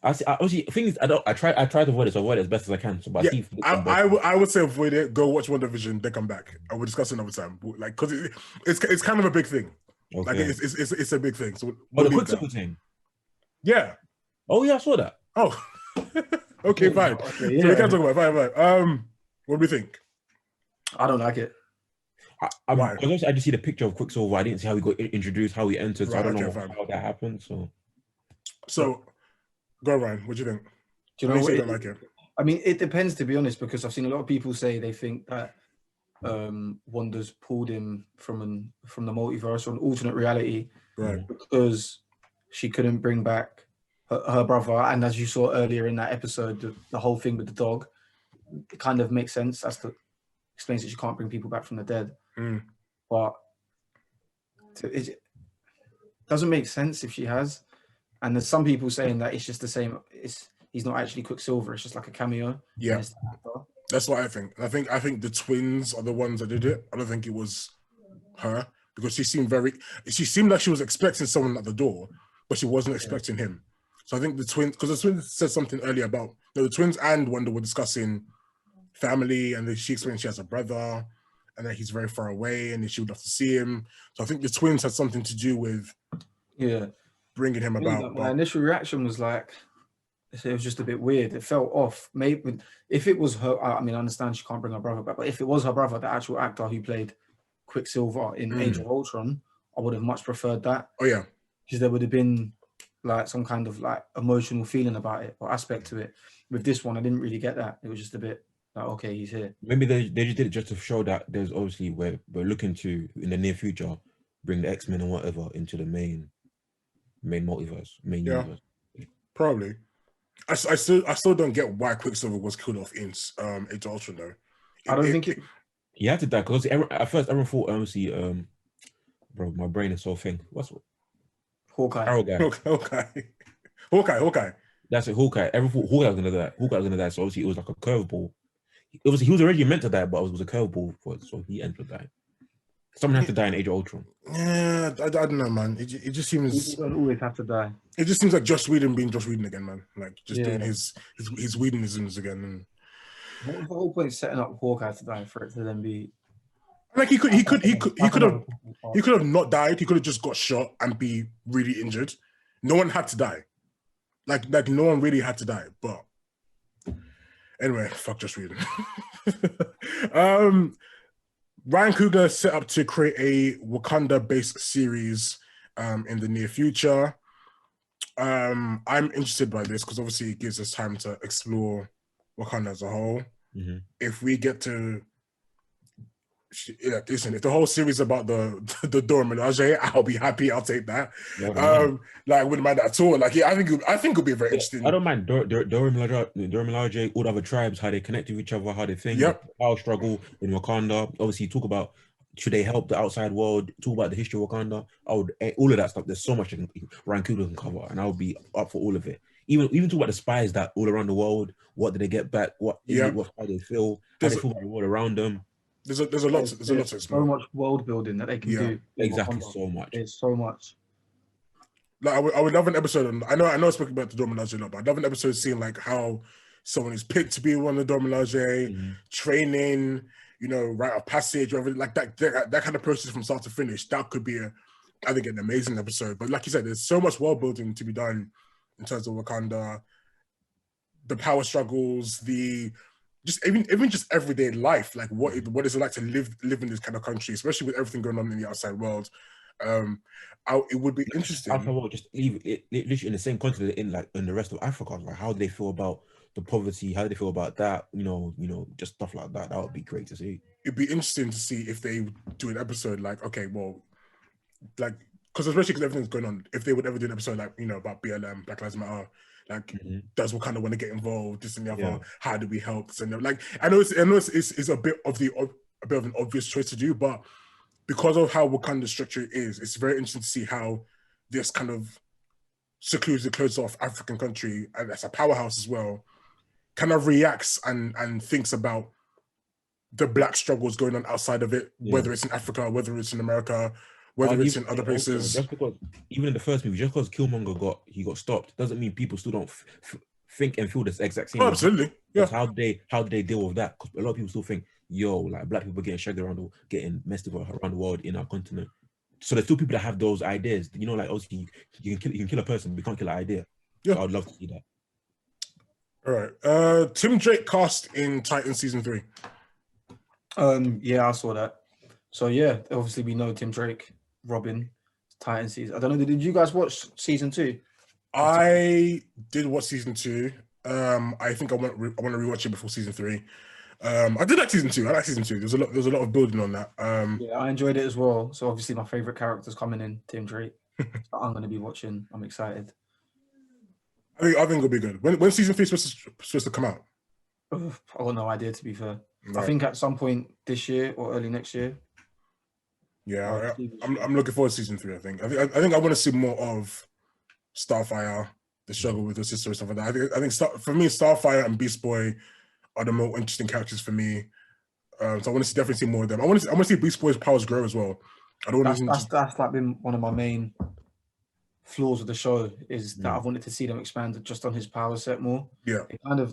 I obviously things I try to avoid it as best as I can. So, but I would say avoid it. Go watch WandaVision, then come back, and we'll discuss it another time. Like, because it's kind of a big thing. Okay. Like it's a big thing. So the Quicksilver thing. Yeah. Oh yeah, I saw that. Oh. Okay, fine. Okay, yeah. So we can talk about it. Fine. What do you think? I don't like it. Why? Because I just see the picture of Quicksilver. I didn't see how he got introduced, how he entered. So I don't know how that happened. So, go Ryan. What do you think? Do you know what? You don't like it? I mean, it depends, to be honest, because I've seen a lot of people say they think that Wanda's pulled him from the multiverse or an alternate reality, right? Because she couldn't bring back her brother, and as you saw earlier in that episode, the whole thing with the dog, it kind of makes sense. Explains that she can't bring people back from the dead, but it doesn't make sense if she has. And there's some people saying that it's just the same. He's not actually Quicksilver. It's just like a cameo. Yeah, that's what I think. I think the twins are the ones that did it. I don't think it was her, because she seemed like she was expecting someone at the door, but she wasn't expecting him. So I think the twins, because the twins said something earlier about the twins and Wanda were discussing family, and then she explained she has a brother and that he's very far away and she would have to see him. So I think the twins had something to do with bringing him about. My initial reaction was like, it was just a bit weird. It felt off. Maybe if it was her, I mean, I understand she can't bring her brother back, but if it was her brother, the actual actor who played Quicksilver in Age of Ultron, I would have much preferred that. Oh yeah, because there would have been like some kind of like emotional feeling about it or aspect to it. With this one, I didn't really get that. It was just a bit like, okay, he's here. Maybe they just did it just to show that there's obviously we're looking to, in the near future, bring the X-Men and whatever into the main multiverse, universe. Probably. I still don't get why Quicksilver was killed off in Age of Ultron though. I don't think he had to die, because at first everyone thought obviously bro, my brain is so thing. What's Hawkeye? Hawkeye. That's it, Hawkeye. Everyone thought Hawkeye was gonna die. So obviously it was like a curveball. He was already meant to die, but it was a curveball for it, so he ended up dying. Someone had to die in Age of Ultron. Yeah, I don't know, man. It just seems you don't always have to die. It just seems like Joss Whedon being Joss Whedon again, man. Like just doing his Whedonisms again. And what was the whole point of setting up Hawkeye to die for it to then be? Like he could have not died. He could have just got shot and be really injured. No one had to die. Like no one really had to die. But anyway, fuck Joss Whedon. Ryan Coogler set up to create a Wakanda-based series in the near future. I'm interested by this because obviously it gives us time to explore Wakanda as a whole. Mhm. If we get to, listen, if the whole series about the Dora Milaje, I'll be happy. I'll take that. Yeah, I don't mind. Like, I wouldn't mind that at all. Like, yeah, I think it'll be very Yeah, interesting. I don't mind Dora Milaje, all the other tribes, how they connect with each other, how they think, Yep. the power struggle in Wakanda. Obviously, talk about should they help the outside world, talk about the history of Wakanda. All of that stuff. There's so much Ryan Coogler can cover, and I would be up for all of it. Even talk about the spies that all around the world. What do they get back? How they feel? How they feel about the world around them. There's a lot to explore. So much world building that they can do. Exactly, so much. There's so much. Like, I would love an episode on. I know I spoke about the Dora Milaje a lot, but I'd love an episode seeing like how someone is picked to be one of the Dora Milaje, training, rite of passage, or like that kind of process from start to finish. That could be I think an amazing episode. But like you said, there's so much world building to be done in terms of Wakanda, the power struggles, even just everyday life, like what is it like to live in this kind of country, especially with everything going on in the outside world. It would be interesting. Outside world, just leave it literally in the same continent in the rest of Africa. Like, how do they feel about the poverty? How do they feel about that? Just stuff like that. That would be great to see. It'd be interesting to see if they do an episode like, okay, well, like, because especially because everything's going on, if they would ever do an episode like, about BLM, Black Lives Matter, like, does Wakanda want to get involved? This and the other. Yeah. How do we help? And like, I know it's a bit of an obvious choice to do, but because of how Wakanda's structure is, it's very interesting to see how this kind of secluded, closed off African country, and that's a powerhouse as well, kind of reacts and thinks about the Black struggles going on outside of it, whether it's in Africa, whether it's in America, whether it's in other places. Just because, even in the first movie, just because Killmonger got stopped, doesn't mean people still don't think and feel the exact same. Oh, absolutely, yeah. How do they deal with that? Because a lot of people still think, like Black people getting shagged around, getting messed with around the world in our continent. So there's still people that have those ideas. Like obviously you can kill a person, but you can't kill an idea. Yeah, so I'd love to see that. All right, Tim Drake cast in Titan season 3. Yeah, I saw that. So yeah, obviously we know Tim Drake, Robin, Titan season. I don't know. Did you guys watch season 2? I did watch season 2. I think I want to rewatch it before season 3. I did like season 2. I like season 2. There's a lot of building on that. Yeah, I enjoyed it as well. So obviously my favorite character's coming in, Tim Drake. So I'm going to be watching. I'm excited. I think it'll be good. When season 3 is supposed to come out? I got no idea, to be fair. Right. I think at some point this year or early next year. Yeah, I'm looking forward to season 3. I think I want to see more of Starfire, the struggle with her sister and stuff like that. I think for me, Starfire and Beast Boy are the more interesting characters for me. So I want to definitely see more of them. I want to see Beast Boy's powers grow as well. I don't want that's like been one of my main flaws of the show, is that I've wanted to see them expand just on his power set more. Yeah,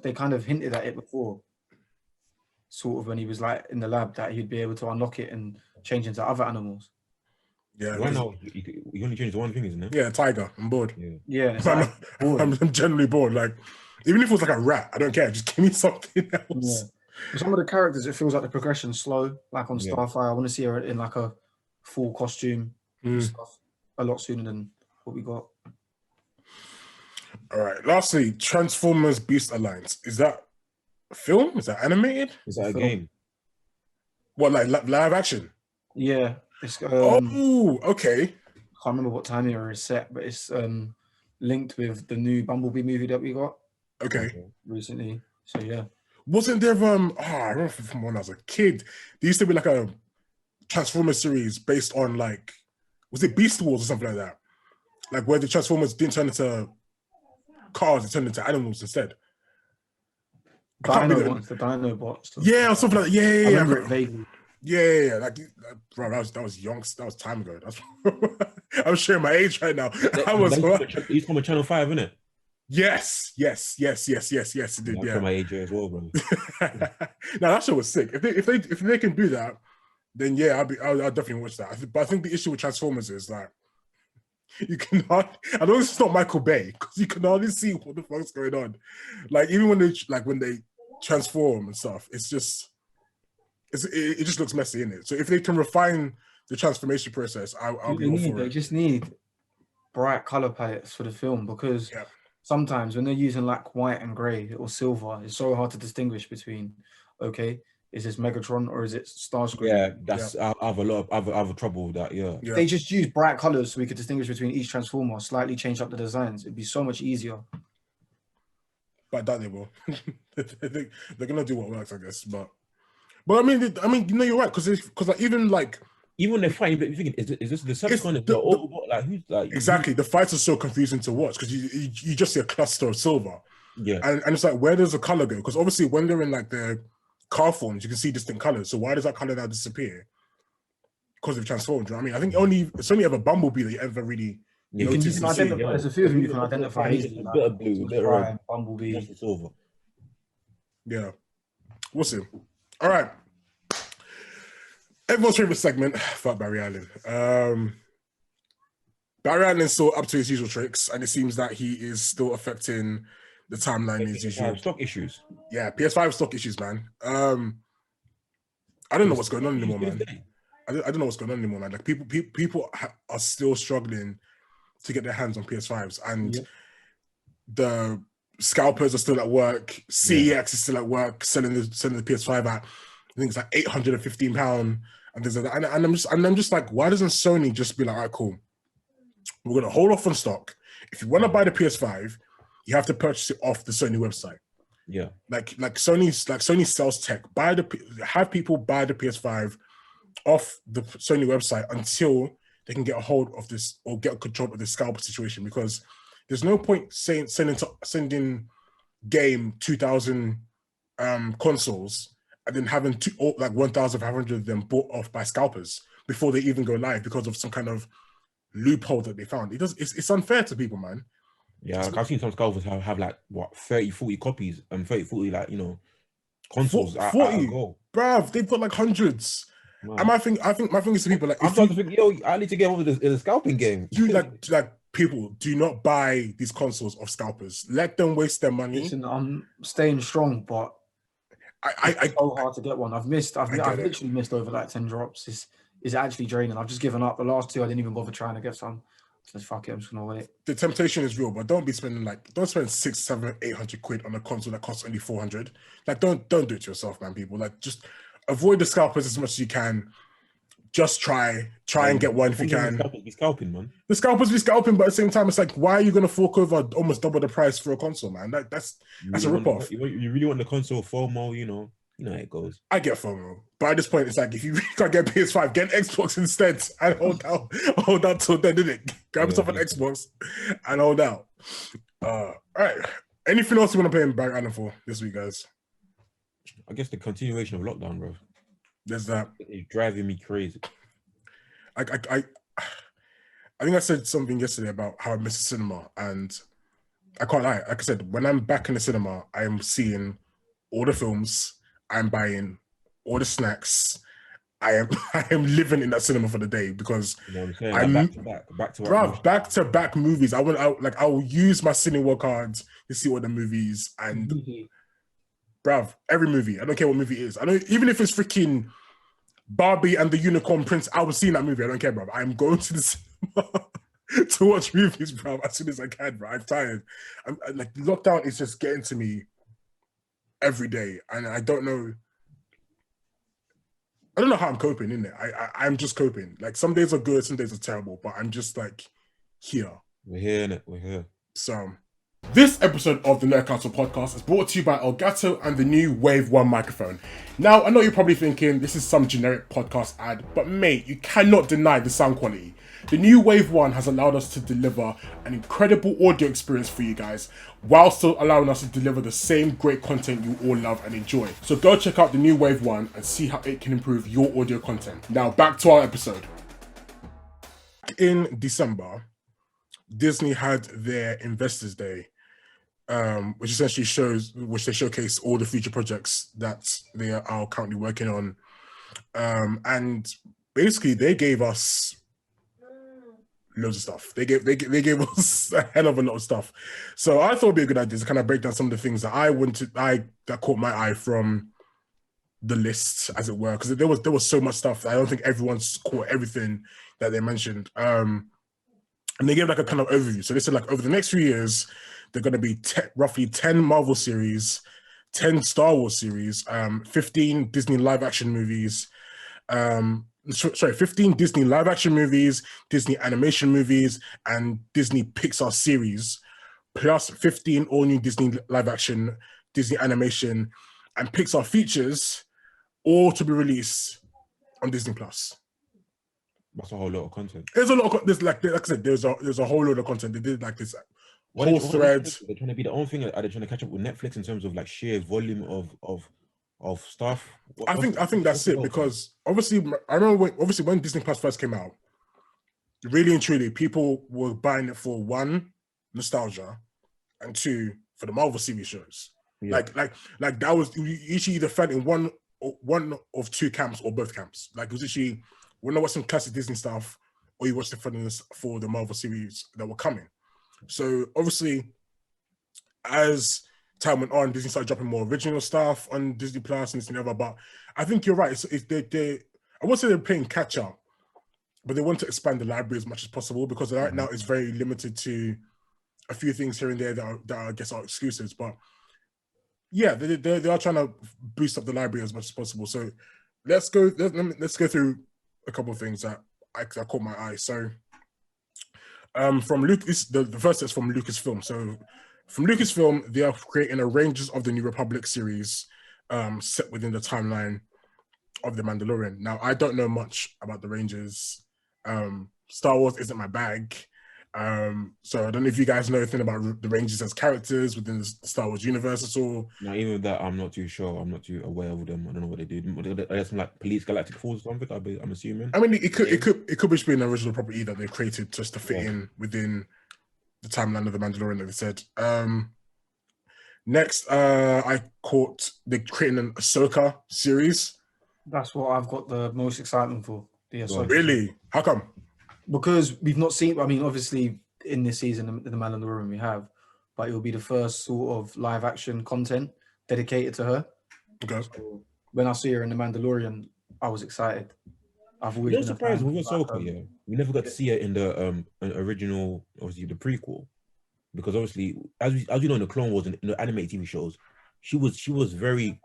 they kind of hinted at it before, sort of when he was like in the lab, that he'd be able to unlock it and change into other animals. Yeah, why not? You only change to one thing, isn't it? Yeah, tiger. I'm bored. Yeah, I'm generally bored. Like, even if it was like a rat, I don't care. Just give me something else. Yeah. Some of the characters, it feels like the progression's slow. Like on Starfire, I want to see her in like a full costume and stuff a lot sooner than what we got. All right. Lastly, Transformers Beast Alliance. Is that a film? Is that animated? Is that a game? What, like live action? Yeah. It's, okay. I can't remember what time it is set, but it's linked with the new Bumblebee movie that we got. Okay. Recently. So yeah. Wasn't there I remember from when I was a kid, there used to be like a Transformers series based on like, was it Beast Wars or something like that? Like where the Transformers didn't turn into cars, they turned into animals instead. The Dinobots. Yeah, or something like that. Yeah. I remember it vaguely. Yeah. Like, bro, that was young. That was time ago. I'm showing my age right now. He's from Channel 5, isn't it? Yes. It did. Yeah. My age as well, bro. Now that show was sick. If they can do that, then yeah, I'll definitely watch that. But I think the issue with Transformers is that you cannot. I know it's not Michael Bay, because you can hardly see what the fuck's going on. Like even when they transform and stuff, it just looks messy, innit? So if they can refine the transformation process, I'll be all for it. They just need bright color palettes for the film because Yeah. sometimes when they're using like white and gray or silver, it's so hard to distinguish between, okay, is this Megatron or is it Starscream? Yeah, that's I have a lot of I have trouble with that. Yeah, Yeah. They just use bright colors so we could distinguish between each Transformer, slightly change up the designs. It'd be so much easier. But I doubt they will. I think they're gonna do what works, I guess. But I mean, you know, you're right because like even they're fighting, but you think is this the Decepticon? the- Autobot? Like who's like exactly the fights are so confusing to watch because you just see a cluster of silver, Yeah, and it's like where does the color go? Because obviously when they're in like their car forms, you can see distinct colors. So why does that color now disappear? Because they've transformed. You know what I mean? I think it's only ever Bumblebee that you ever really yeah. You notice can and see. identify. There's a few of them you can identify easily. A bit of blue, a bit of Prime, red, Bumblebee. that's silver. Yeah, we'll see. All right. Everyone's favorite segment, fuck Barry Allen. Barry Allen's still up to his usual tricks, and it seems that he is still affecting the timeline as usual. Stock issues. Yeah, PS5 stock issues, man. I don't know what's going on anymore, man. I don't know what's going on anymore, man. Like people are still struggling to get their hands on PS5s, and the scalpers are still at work. CEX is still at work, selling the PS5 at I think it's like £815, and I'm just like, why doesn't Sony just be like, all right, cool, we're gonna hold off on stock. If you want to buy the PS5, you have to purchase it off the Sony website. Yeah, like Sony sells tech. Have people buy the PS5 off the Sony website until they can get a hold of this or get control of the scalper situation, because there's no point sending game 2,000 consoles and then having 1,500 of them bought off by scalpers before they even go live because of some kind of loophole that they found. It's unfair to people, man. Yeah, like I've seen some scalpers have like what 30, 40 copies and 30, 40 like consoles. 40, bruv, they've got like hundreds. Wow. And I think my thing is to people like, I'm starting to think, I need to get over the scalping game. Dude, like people do not buy these consoles off scalpers. Let them waste their money. Listen, I'm staying strong, but it's so hard to get one. I've literally missed over like 10 drops. It's actually draining. I've just given up. The last 2 I didn't even bother trying to get some. So fuck it, I'm just gonna wait. The temptation is real, but don't spend 600, 700, 800 quid on a console that costs only 400. Like don't do it to yourself, man. People, like, just avoid the scalpers as much as you can. Just try and get one if you can. The scalpers be scalping, man. The scalpers be scalping, but at the same time, it's like, why are you gonna fork over almost double the price for a console, man? That's a rip-off. You really want the console FOMO, you know how it goes. I get FOMO, but at this point, it's like, if you really can't get PS5, get an Xbox instead and hold out till then, didn't it? Grab yourself an Xbox and hold out. All right. Anything else you want to play in Barry Allen for this week, guys? I guess the continuation of lockdown, bro. There's that. It's driving me crazy. I think I said something yesterday about how I miss the cinema, and I can't lie. Like I said, when I'm back in the cinema, I am seeing all the films. I'm buying all the snacks. I am living in that cinema for the day because you know what I'm saying? Like back to back movies. I will use my Cineworld cards to see all the movies, and bruv, every movie. I don't care what movie it is. I don't, even if it's freaking Barbie and the Unicorn Prince, I was seeing that movie. I don't care, bruv. I'm going to the cinema to watch movies, bruv, as soon as I can, bruv. I'm tired. I'm like, lockdown is just getting to me every day, and I don't know how I'm coping, innit? I'm just coping. Like, some days are good, some days are terrible, but I'm just like, here. We're here, innit? We're here. So, this episode of the Nerd Council podcast is brought to you by Elgato and the new Wave 1 microphone. Now, I know you're probably thinking this is some generic podcast ad, but mate, you cannot deny the sound quality. The new Wave 1 has allowed us to deliver an incredible audio experience for you guys, while still allowing us to deliver the same great content you all love and enjoy. So go check out the new Wave 1 and see how it can improve your audio content. Now, back to our episode. In December, Disney had their Investors Day, which essentially they showcase all the future projects that they are currently working on. And basically they gave us loads of stuff. They gave us a hell of a lot of stuff. So I thought it'd be a good idea to kind of break down some of the things that that caught my eye from the list, as it were, because there was so much stuff. I don't think everyone's caught everything that they mentioned. And they gave like a kind of overview. So they said like over the next few years, they're going to be roughly 10 Marvel series, 10 Star Wars series, 15 Disney live action movies, 15 Disney live action movies, Disney animation movies, and Disney Pixar series, plus 15 all new Disney live action, Disney animation, and Pixar features, all to be released on Disney Plus. That's a whole lot of content. There's a lot of there's like I said, there's a whole lot of content. They did like this whole thread. They're trying to be the own thing. Are they trying to catch up with Netflix in terms of like sheer volume of stuff? I think that's it, because obviously I remember when Disney Plus first came out, really and truly people were buying it for one, nostalgia, and two, for the Marvel series shows. Yeah. Like that was usually either fell in one of two camps or both camps. Like it was usually when I watched some classic Disney stuff, or you watched the for the Marvel series that were coming. So obviously, as time went on, Disney started dropping more original stuff on Disney Plus and this and the other. But I think you're right. I won't say they're playing catch up, but they want to expand the library as much as possible, because right now it's very limited to a few things here and there that I guess are exclusives. But yeah, they are trying to boost up the library as much as possible. So let's go through a couple of things that caught my eye. So from Lucas, the first is from Lucasfilm. So from Lucasfilm, they are creating a Rangers of the New Republic series set within the timeline of The Mandalorian. Now, I don't know much about the Rangers. Star Wars isn't my bag. So I don't know if you guys know anything about the Rangers as characters within the Star Wars universe at all. No, even that, I'm not too sure. I'm not too aware of them. I don't know what they do. Are some like Police Galactic Force or something? I'm assuming. I mean, it could just be an original property that they've created just to fit in within the timeline of The Mandalorian, that they said. Next, I caught they're creating an Ahsoka series. That's what I've got the most excitement for. The Ahsoka. Really? How come? Because we've not seen, I mean, obviously in this season, The Mandalorian we have, but it will be the first sort of live action content dedicated to her. Okay. So when I see her in The Mandalorian, I was excited. I've always been surprised with Ahsoka, yeah. We never got to see her in the original, obviously the prequel, because obviously, as you know, in the Clone Wars and in the animated TV shows, she was very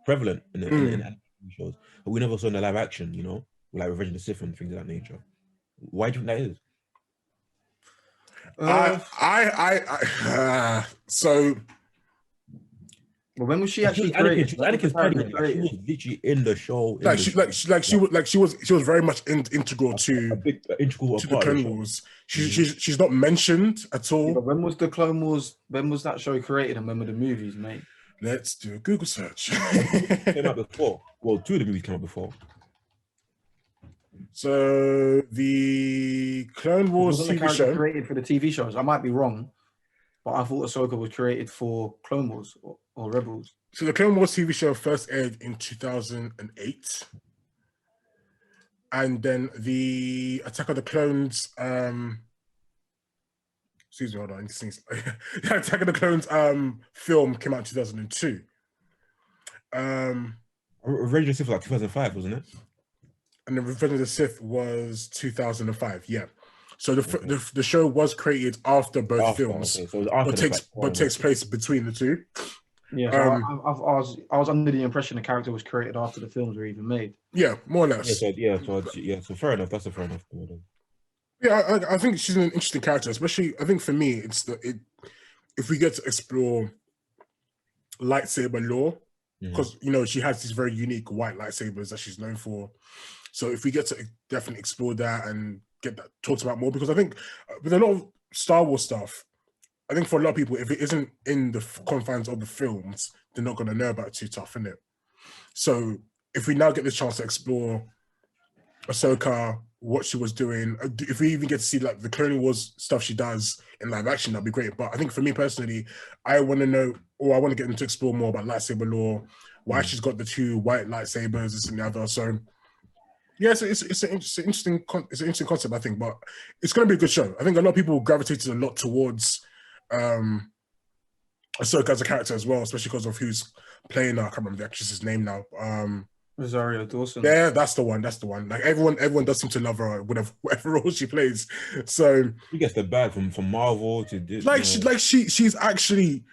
prevalent in the animated TV shows, but we never saw in the live action, you know, like Revenge of the Sith and things of that nature. Why do you think that is? So. Well, when was she actually created? Anakin's pregnant. She was literally in the show. She was very much integral to the Clone Wars. She's not mentioned at all. Yeah, but when was the Clone Wars? When was that show created, and when were the movies, mate? Let's do a Google search. Came out before. Well, two of the movies came out before. So the Clone Wars TV show created for the TV shows. I might be wrong, but I thought Ahsoka was created for Clone Wars or Rebels. So the Clone Wars TV show first aired in 2008, and then the Attack of the Clones. Excuse me, hold on. The Attack of the Clones film came out in 2002. Revenge of the Sith was like 2005, wasn't it? And the Revenge of the Sith was 2005. Yeah. So the show was created after both films, okay. So but takes place between the two. Yeah, so I was under the impression the character was created after the films were even made. Yeah, more or less. So fair enough. That's a fair enough. Yeah, I think she's an interesting character, especially I think for me, if we get to explore lightsaber lore, because you know she has these very unique white lightsabers that she's known for. So if we get to definitely explore that and get that talked about more, because I think with a lot of Star Wars stuff, I think for a lot of people, if it isn't in the confines of the films, they're not going to know about it too tough, innit? So if we now get the chance to explore Ahsoka, what she was doing, if we even get to see like the Clone Wars stuff she does in live action, that'd be great. But I think for me personally, I want to know, or I want to get them to explore more about lightsaber lore, why she's got the two white lightsabers, this and the other. So yeah, it's an interesting concept, I think, but it's going to be a good show. I think a lot of people gravitated a lot towards Ahsoka as a character as well, especially because of who's playing her. I can't remember the actress's name now. Rosario Dawson. Yeah, that's the one. That's the one. Like everyone does seem to love her, whatever role she plays. So She gets the bag from Marvel to she's actually.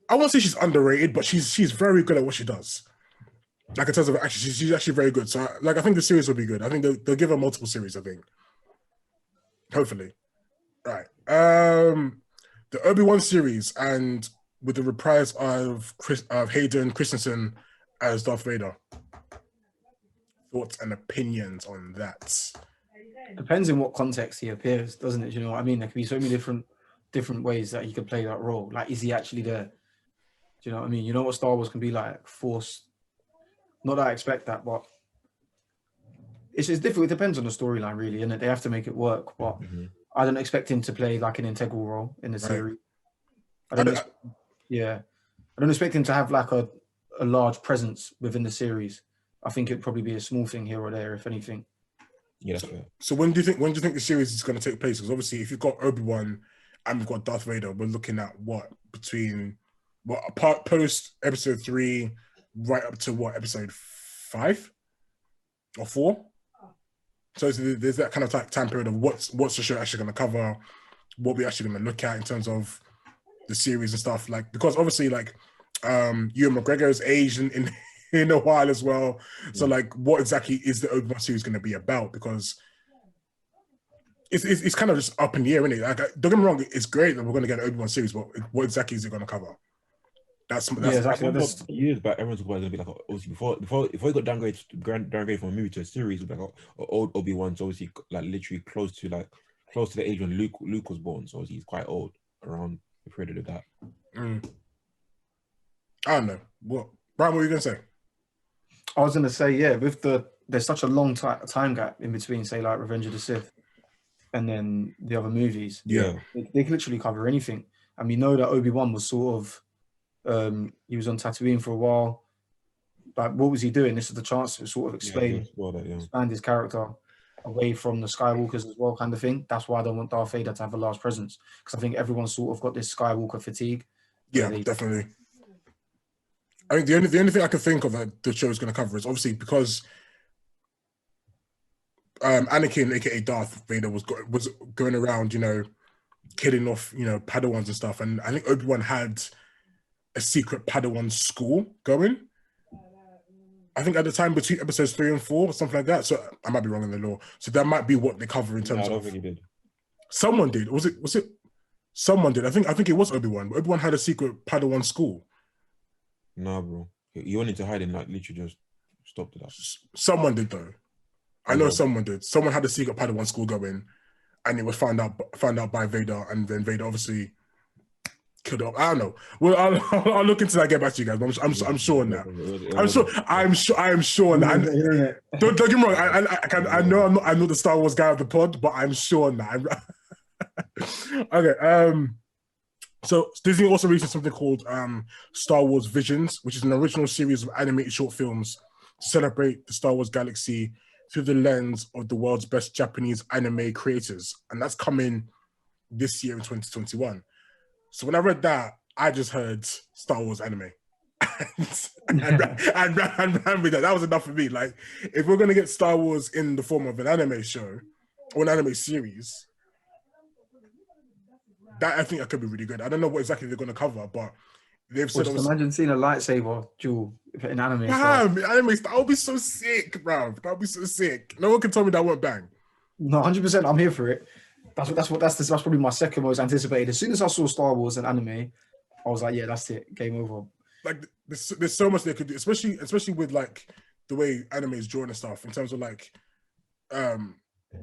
I won't say she's underrated, but she's very good at what she does. Like in terms of actually, she's actually very good. So I think the series will be good. I think they'll give her multiple series. I think, hopefully, right. The Obi-Wan series and with the reprise of Hayden Christensen as Darth Vader. Thoughts and opinions on that? Depends in what context he appears, doesn't it? Do you know what I mean? There could be so many different ways that he could play that role. Like, is he actually there? Do you know what I mean? You know what Star Wars can be like, forced. Not that I expect that, but it's just difficult. It depends on the storyline, really, and they have to make it work. But I don't expect him to play like an integral role in the series. I don't expect him to have like a large presence within the series. I think it'd probably be a small thing here or there, if anything. Yeah, that's fair. So when do you think the series is going to take place? Because obviously, if you've got Obi-Wan and we've got Darth Vader, we're looking at post episode 3, right up to episode 5 or 4. So there's that kind of time period of what's the show actually going to cover, what we're actually going to look at in terms of the series and stuff. Like, because obviously, like, Ewan McGregor's aged in a while as well. So like, what exactly is the Obi-Wan series going to be about? Because it's kind of just up in the air, isn't it? Like, don't get me wrong, it's great that we're going to get an Obi-Wan series, but what exactly is it going to cover? That's exactly. Years back, everyone's going to be like, obviously before he got downgraded from a movie to a series, like old Obi-Wan's obviously like literally close to the age when Luke was born, so he's quite old around the period of that. I don't know. Brian, what were you going to say? I was going to say, yeah, there's such a long time gap in between, say, like Revenge of the Sith and then the other movies. Yeah. They can literally cover anything. And we know that Obi-Wan was sort of, he was on Tatooine for a while. Like, what was he doing? This is the chance to sort of expand his character away from the Skywalkers as well, kind of thing. That's why I don't want Darth Vader to have a large presence, because I think everyone's sort of got this Skywalker fatigue. Yeah, definitely. I think the only thing I can think of that the show is going to cover is obviously because Anakin, aka Darth Vader, was going around, killing off, Padawans and stuff, and I think Obi-Wan had a secret Padawan school going. I think at the time between episodes 3 and 4 or something like that. So I might be wrong in the lore. So that might be what they cover in terms of. I don't think he did. Someone did. Was it? Someone did. I think it was Obi-Wan. Obi-Wan had a secret Padawan school. Nah, bro. He wanted to hide and like literally just stopped it. Someone did though. I know someone did. Someone had a secret Padawan school going, and it was found out by Vader, and then Vader obviously killed up. I don't know. Well, I'll look into that. Get back to you guys. But I'm sure on that. I am sure on that. Don't get me wrong. I know I'm not the Star Wars guy of the pod, but I'm sure on that. Okay. So Disney also released something called Star Wars Visions, which is an original series of animated short films to celebrate the Star Wars galaxy through the lens of the world's best Japanese anime creators. And that's coming this year in 2021. So when I read that, I just heard Star Wars anime. and ran with that. That was enough for me. Like, if we're going to get Star Wars in the form of an anime show or an anime series, that I think that could be really good. I don't know what exactly they're going to cover, but they've said. Imagine seeing a lightsaber duel in anime. Anime, that would be so sick, bro. That would be so sick. No one can tell me that won't bang. No, 100%. I'm here for it. That's probably my second most anticipated. As soon as I saw Star Wars and anime, I was like, yeah, that's it. Game over. Like, there's so much they could do, especially with like the way anime is drawn and stuff in terms of like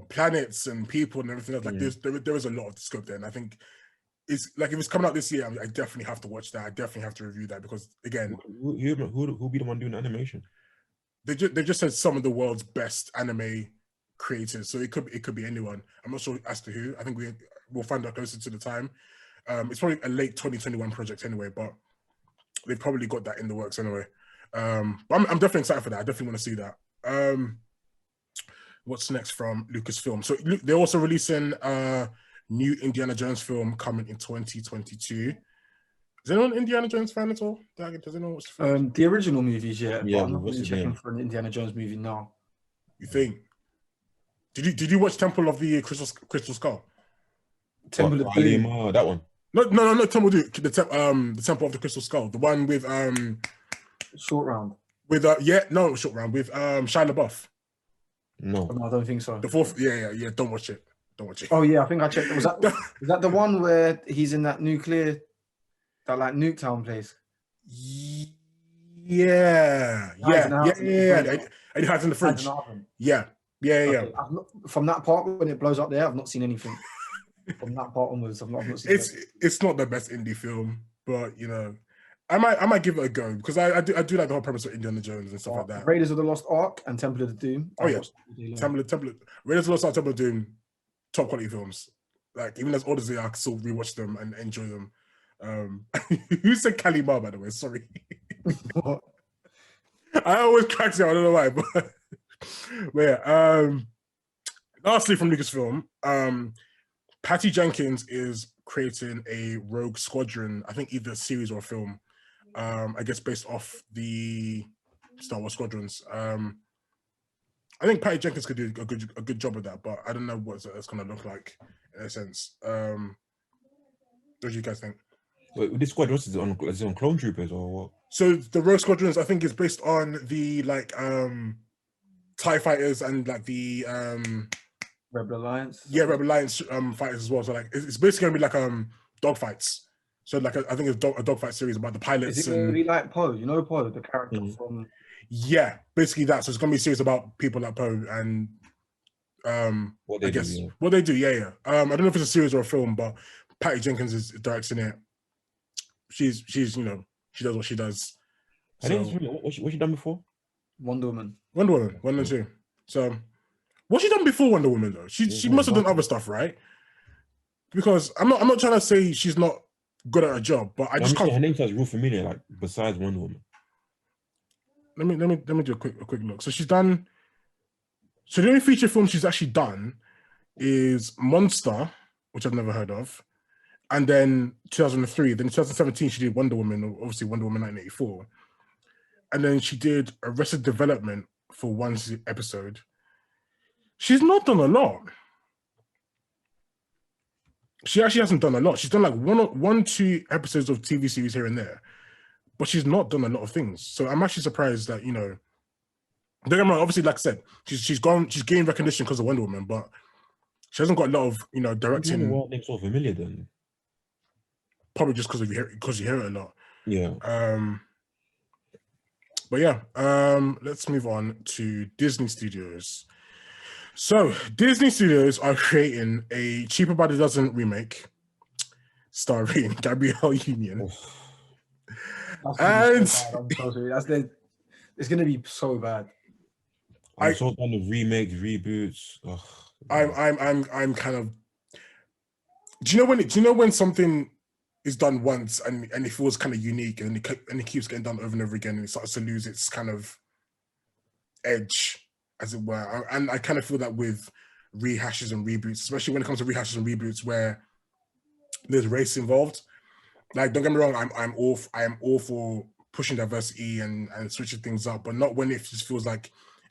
planets and people and everything else. Like, there is a lot of scope there, and I think. It's like if it's coming out this year, I definitely have to watch that. I definitely have to review that because again, who'll be the one doing the animation? They just said some of the world's best anime creators, so it could be anyone. I'm not sure as to who. I think we'll find out closer to the time. It's probably a late 2021 project anyway, but they've probably got that in the works anyway. But I'm definitely excited for that. I definitely want to see that. What's next from Lucasfilm? So they're also releasing new Indiana Jones film coming in 2022. Is anyone an Indiana Jones fan at all? Does anyone watch the film? The original movies, yeah. Yeah, But I'm not what's really his checking name? for an Indiana Jones movie now. You think? Did you watch Temple of the Crystal Skull? Temple of Ali Doom. Ma, that one. No, Temple of the Temple of the Crystal Skull, the one with Short Round. Short Round with Shia LaBeouf. No. No, I don't think so. The fourth, yeah. Don't watch it. Oh yeah, I think I checked. Was that the one where he's in that nuclear, that like Nuketown place? Yeah. And he hides in the fridge. Hides in the oven. Yeah. Okay, from that part when it blows up there, I've not seen anything. From that part onwards, I've not seen it. It's not the best indie film, but you know, I might give it a go because I do like the whole premise of Indiana Jones and stuff like that. Raiders of the Lost Ark and Temple of the Doom. Oh yeah, Raiders of the Lost Ark, Temple of Doom, top quality films. Like even as old as they are, I can still rewatch them and enjoy them. Who said Kalima, by the way? Sorry. I always crack you. I don't know why, but yeah. Lastly, from Lucasfilm, Patty Jenkins is creating a Rogue Squadron. I think either a series or a film. I guess based off the Star Wars Squadrons. I think Patty Jenkins could do a good job of that, but I don't know what it's going to look like in a sense. What do you guys think? Wait, this squad, is it on Clone Troopers or what? So the Rogue Squadrons, I think, is based on the TIE fighters and like the Rebel Alliance. Yeah, Rebel Alliance fighters as well. So like it's basically gonna be like dogfights. So like I think it's a dogfight series about the pilots. Is it gonna be like Poe? You know Poe, the character from. Yeah, basically that. So it's gonna be a series about people like Poe and what they do. Yeah. I don't know if it's a series or a film, but Patty Jenkins is directing it. She's she does what she does. I think what's she done before? Wonder Woman 1 and 2. So what's she done before Wonder Woman though? She must have done other stuff, right? Because I'm not trying to say she's not good at her job, but I just can't. Her name sounds real familiar, like besides Wonder Woman. Let me do a quick look. So she's done. So the only feature film she's actually done is Monster, which I've never heard of, and then 2003. Then 2017 she did Wonder Woman, obviously Wonder Woman 1984, and then she did Arrested Development for one episode. She's not done a lot. She actually hasn't done a lot. She's done like one, 2 episodes of TV series here and there, but she's not done a lot of things. So I'm actually surprised that, don't get me wrong, obviously, like I said, she's gained recognition because of Wonder Woman, but she hasn't got a lot of, directing. Why name's so familiar then? Probably just because you hear it a lot. Yeah. But yeah, let's move on to Disney Studios. So Disney Studios are creating a Cheaper by the Dozen remake starring Gabrielle Union. And I'm so sorry. It's gonna be so bad. I'm so done with remakes, reboots. Ugh. I'm kind of. Do you know when something is done once and it feels kind of unique and it keeps getting done over and over again and it starts to lose its kind of edge, as it were. And I kind of feel that with rehashes and reboots, especially when it comes to rehashes and reboots where there's race involved. Like, don't get me wrong, I am all for pushing diversity and switching things up, but not when it just feels like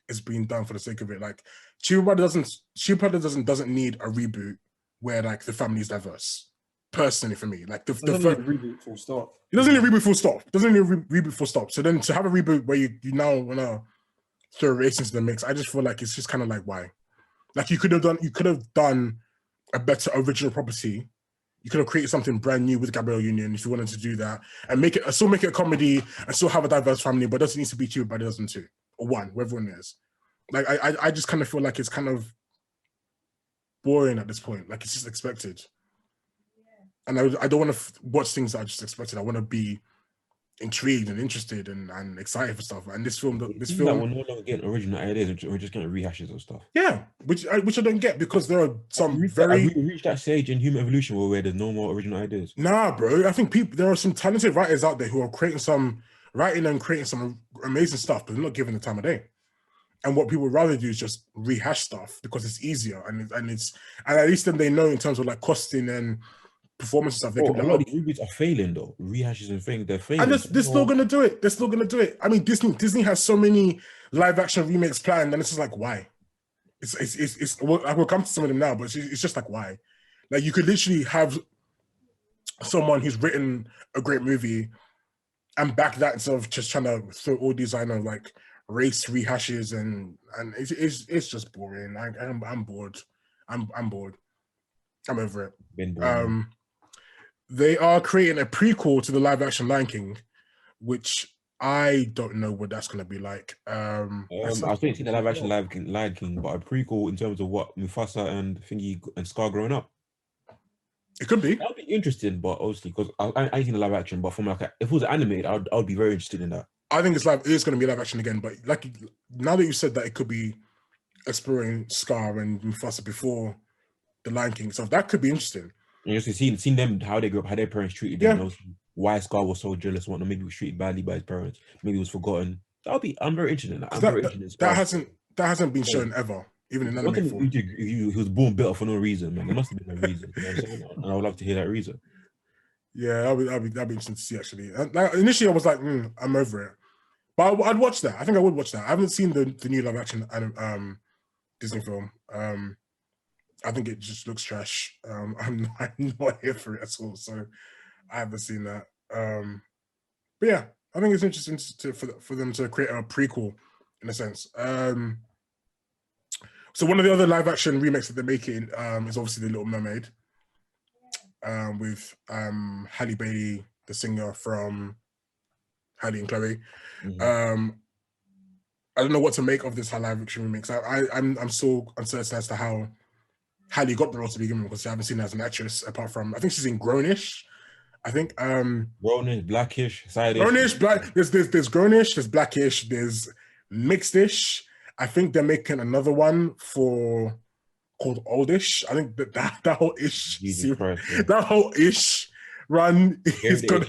it's being done for the sake of it. Like, Cheaper by the Dozen doesn't need a reboot where like the family is diverse. Personally, for me, like the reboot full stop. It doesn't need a reboot full stop. Doesn't need a reboot full stop. So then to have a reboot where you now wanna throw race into the mix, I just feel like it's just kind of like, why? Like you could have done a better original property. You could have created something brand new with Gabrielle Union if you wanted to do that, and still make it a comedy and still have a diverse family, but it doesn't need to be Cheaper by the Dozen 2 or 1, whatever one is. Like I just kind of feel like it's kind of boring at this point. Like it's just expected. And I don't want to watch things that I just expected. I want to be intrigued and interested and excited for stuff. And this film, we're no longer getting original ideas. We're just getting rehashes of stuff. Yeah, which I don't get because there are some we reached that stage in human evolution where there's no more original ideas. Nah, bro. I think there are some talented writers out there who are creating some amazing stuff, but they're not given the time of day. And what people would rather do is just rehash stuff because it's easier and at least then they know in terms of like costing and performance stuff. There Bro, could be a lot of these reboots are failing though. Rehashes and things, they're failing. and they're still gonna do it. They're still gonna do it. I mean, Disney has so many live action remakes planned, and it's just like, why? It's I will come to some of them now, but it's just like, why? Like, you could literally have someone who's written a great movie and back that instead of just trying to throw all these like race rehashes and it's just boring. I'm bored. I'm bored. I'm over it. Been boring. They are creating a prequel to the live action Lion King, which I don't know what that's gonna be like. I was thinking the live action Lion King, but a prequel in terms of what Mufasa and Thingy and Scar growing up. It could be. That'd be interesting, but obviously because I ain't seen the live action, but from like if it was animated, I would be very interested in that. I think it's going to be live action again, but like now that you said that, it could be exploring Scar and Mufasa before the Lion King, so that could be interesting. And just seen them, how they grew up, how their parents treated them, and why Scar was so jealous, whatnot. Maybe he was treated badly by his parents, maybe he was forgotten. I'm very interested in that. That hasn't been shown ever, even in anime form. He was born bitter for no reason, man. There must have been a reason, you know what I'm saying? And I would love to hear that reason. Yeah, that'd be interesting to see actually. Like, initially, I was like, I'm over it, but I'd watch that. I think I would watch that. I haven't seen the new live action Disney film. I think it just looks trash. I'm not here for it at all, so I haven't seen that. But yeah, I think it's interesting for them to create a prequel in a sense. So one of the other live action remakes that they're making is obviously The Little Mermaid. With Halle Bailey, the singer from Halle and Chloe. Mm-hmm. I don't know what to make of this live action remix. I'm so uncertain as to how Halle got the role to begin with, because I haven't seen her as an actress apart from, I think she's in Grownish. I think Grownish, Blackish, Side-ish. Grownish, Black. There's Grownish, there's Blackish, there's Mixedish. I think they're making another one called Oldish. I think that whole ish that whole ish run is gonna,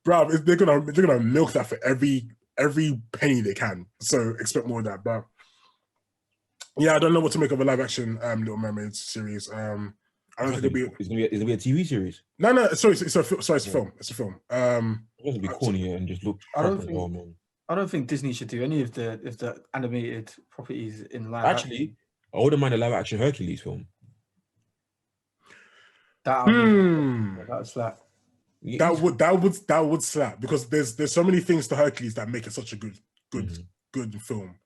bro. They're gonna milk that for every penny they can. So expect more of that. But yeah, I don't know what to make of a live action Little Mermaid series. I don't think it's gonna be a TV series. No. Sorry, it's a film. It's a film. It's gonna be corny and just look. I don't think Disney should do any of the animated properties in live. Actually, I wouldn't mind a live action Hercules film. That's slap. That would slap, because there's so many things to Hercules that make it such a good film.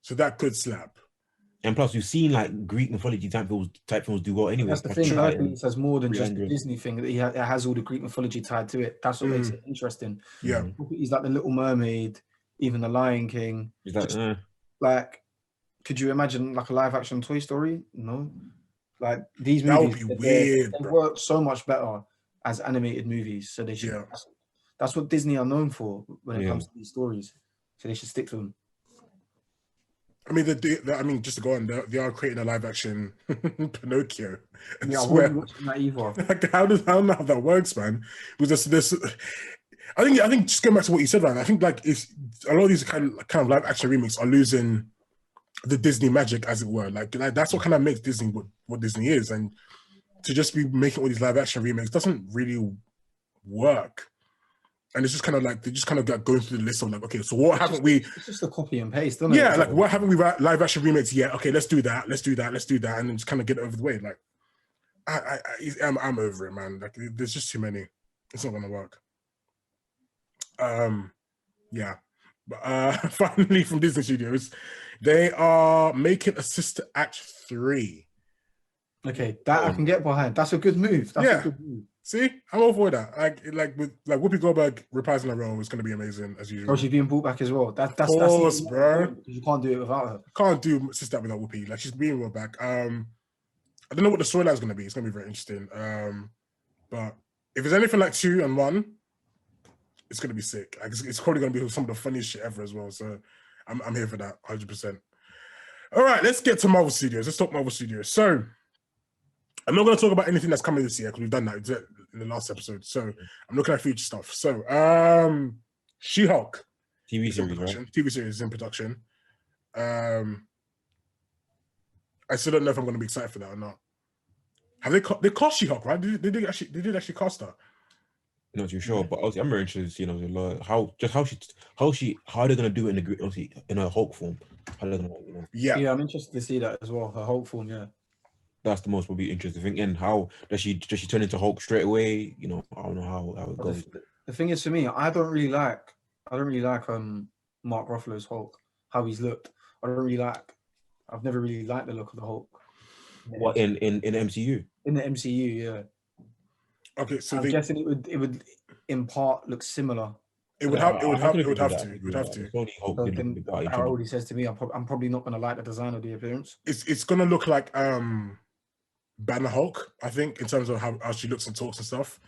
So that could slap. And plus, we've seen like Greek mythology type films do well anyway. That's the thing. Hercules has more than just the Disney thing. It has all the Greek mythology tied to it. That's what makes it interesting. Yeah, he's like the Little Mermaid, even the Lion King. He's like, like, could you imagine like a live action Toy Story? No. Like these movies, that would be weird. They work so much better as animated movies. So they should. Yeah. That's what Disney are known for when it comes to these stories. So they should stick to them. I mean, just to go on, they are creating a live action Pinocchio. Yeah, I wasn't watching that either. Like, I don't know how that works, man. Because this, I think just going back to what you said, Ryan, I think like if a lot of these kind of live action remakes are losing the Disney magic, as it were. Like that's what kind of makes Disney what Disney is, and to just be making all these live action remakes doesn't really work. And it's just kind of like they just kind of like going through the list of like, okay, so what haven't we? It's just a copy and paste, isn't it? Yeah, like what haven't we live action remakes yet? Okay, let's do that, and then just kind of get it over the way. Like, I'm over it, man. Like, there's just too many. It's not gonna work. Yeah. But finally, from Disney Studios, they are making a Sister Act 3. Okay, that I can get behind. That's a good move. That's a good move. See, I'm all for that. Like with Whoopi Goldberg reprising her role is going to be amazing as usual. Oh, she's being brought back as well. That's bro. You can't do it without her. Can't do Sister Act without Whoopi. Like, she's being brought back. I don't know what the storyline is going to be. It's going to be very interesting. But if it's anything like 2 and 1, it's going to be sick. Like, it's probably going to be some of the funniest shit ever as well. So I'm here for that, 100%. All right, let's get to Marvel Studios. Let's talk Marvel Studios. So I'm not going to talk about anything that's coming this year because we've done that in the last episode. So I'm looking at future stuff. So She-Hulk. TV series, right? TV series is in production. I still don't know if I'm going to be excited for that or not. Have they cast She-Hulk, right? They did actually cast her. Not too sure, but obviously I'm very interested to see, you know, how they're gonna do it obviously in a Hulk form. How they're gonna, you know, Yeah. I'm interested to see that as well. Her Hulk form, yeah. that's the most probably interesting thing. And how does she turn into Hulk straight away? You know, I don't know how it goes. The thing is, for me, I don't really like Mark Ruffalo's Hulk, how he's looked. I've never really liked the look of the Hulk. What in the MCU? In the MCU, yeah. Okay, so I'm guessing it would in part look similar. It would have to. That already says to me, I'm probably not gonna like the design of the appearance. It's gonna look like Banner Hulk, I think, in terms of how she looks and talks and stuff.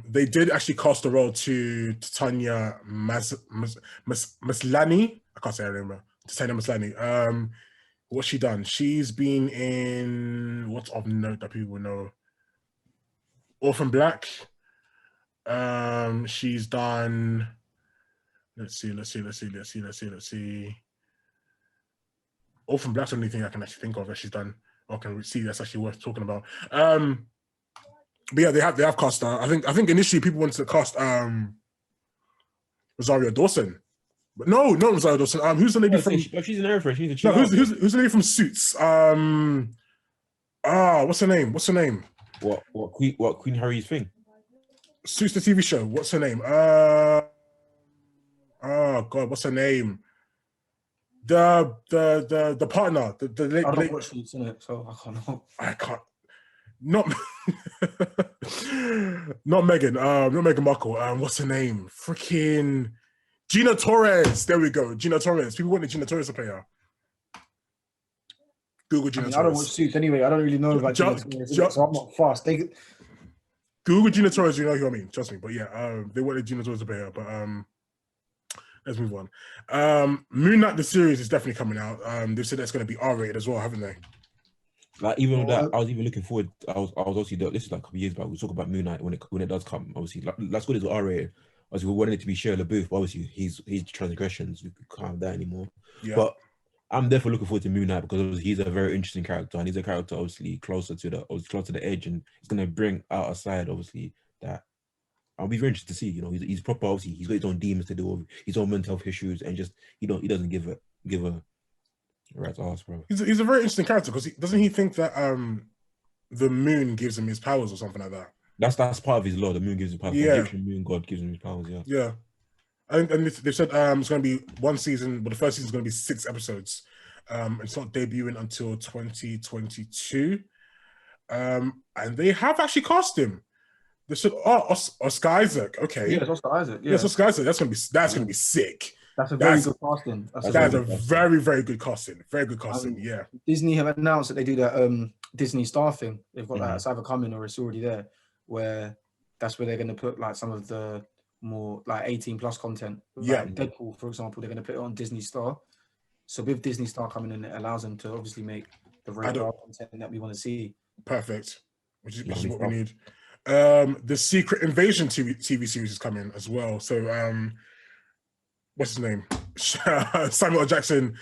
They did actually cast a role to Tanya Maslany. I can't say her name. Tanya Maslany. What's she done? She's been in what's of note that people know. Orphan Black. She's done. Let's see. Orphan Black's the only thing I can actually think of that she's done. Or can see that's actually worth talking about. But yeah, they have cast her. I think initially people wanted to cast Rosario Dawson, but no, not Rosario Dawson. Who's the lady from? She's an Air She's no, who's the lady from Suits? What's her name? What Queen Harry's thing? Suits, the TV show. What's her name? Oh God, what's her name? The partner. I don't watch Suits, innit, so I can't know. I can't. Not Megan. Not Meghan Markle. What's her name? Freaking Gina Torres. There we go. Gina Torres. People wanted Gina Torres to play her. Google Gina Torres. I don't watch Suits anyway. I don't really know about Gina Torres, so I'm not fast. Google Gina Torres, you know who I mean. Trust me. But yeah, they wanted Gina Torres to play her. But let's move on. Moon Knight, the series, is definitely coming out. They've said that's going to be R-rated as well, haven't they? Like even with that, I was even looking forward. I was obviously this is like a couple of years back. We talk about Moon Knight when it does come. Obviously, that's good as R-rated. Obviously, we wanted it to be Shia LaBeouf, but obviously his transgressions, we can't have that anymore. Yeah. But I'm definitely looking forward to Moon Knight because he's a very interesting character, and he's a character obviously closer to the edge, and it's gonna bring out a side obviously that I'll be very interested to see. You know, he's proper. Obviously, he's got his own demons to deal with, his own mental health issues, and just he doesn't give a rat's ass, bro. He's a very interesting character because doesn't he think that the moon gives him his powers or something like that? That's part of his law. The moon gives him powers. Yeah. The Egyptian moon god gives him his powers. Yeah. Yeah. And they said it's going to be one season, but the first season is going to be 6 episodes. It's not debuting until 2022. And they have actually cast him. They said, Oscar Isaac. Okay. Yeah, it's Oscar Isaac. Yeah. Yes, Oscar Isaac. That's going to be sick. That's a very good casting. That's a very, very good casting. Very good casting, yeah. Disney have announced that they do that Disney Star thing. They've got that. It's either coming or it's already there, where that's where they're going to put like some of the more like 18 plus content. Like Deadpool, for example, they're going to put it on Disney Star. So with Disney Star coming in, it allows them to obviously make the regular content that we want to see. Perfect, which is what we need. The Secret Invasion TV series is coming as well. So what's his name? Samuel L. Jackson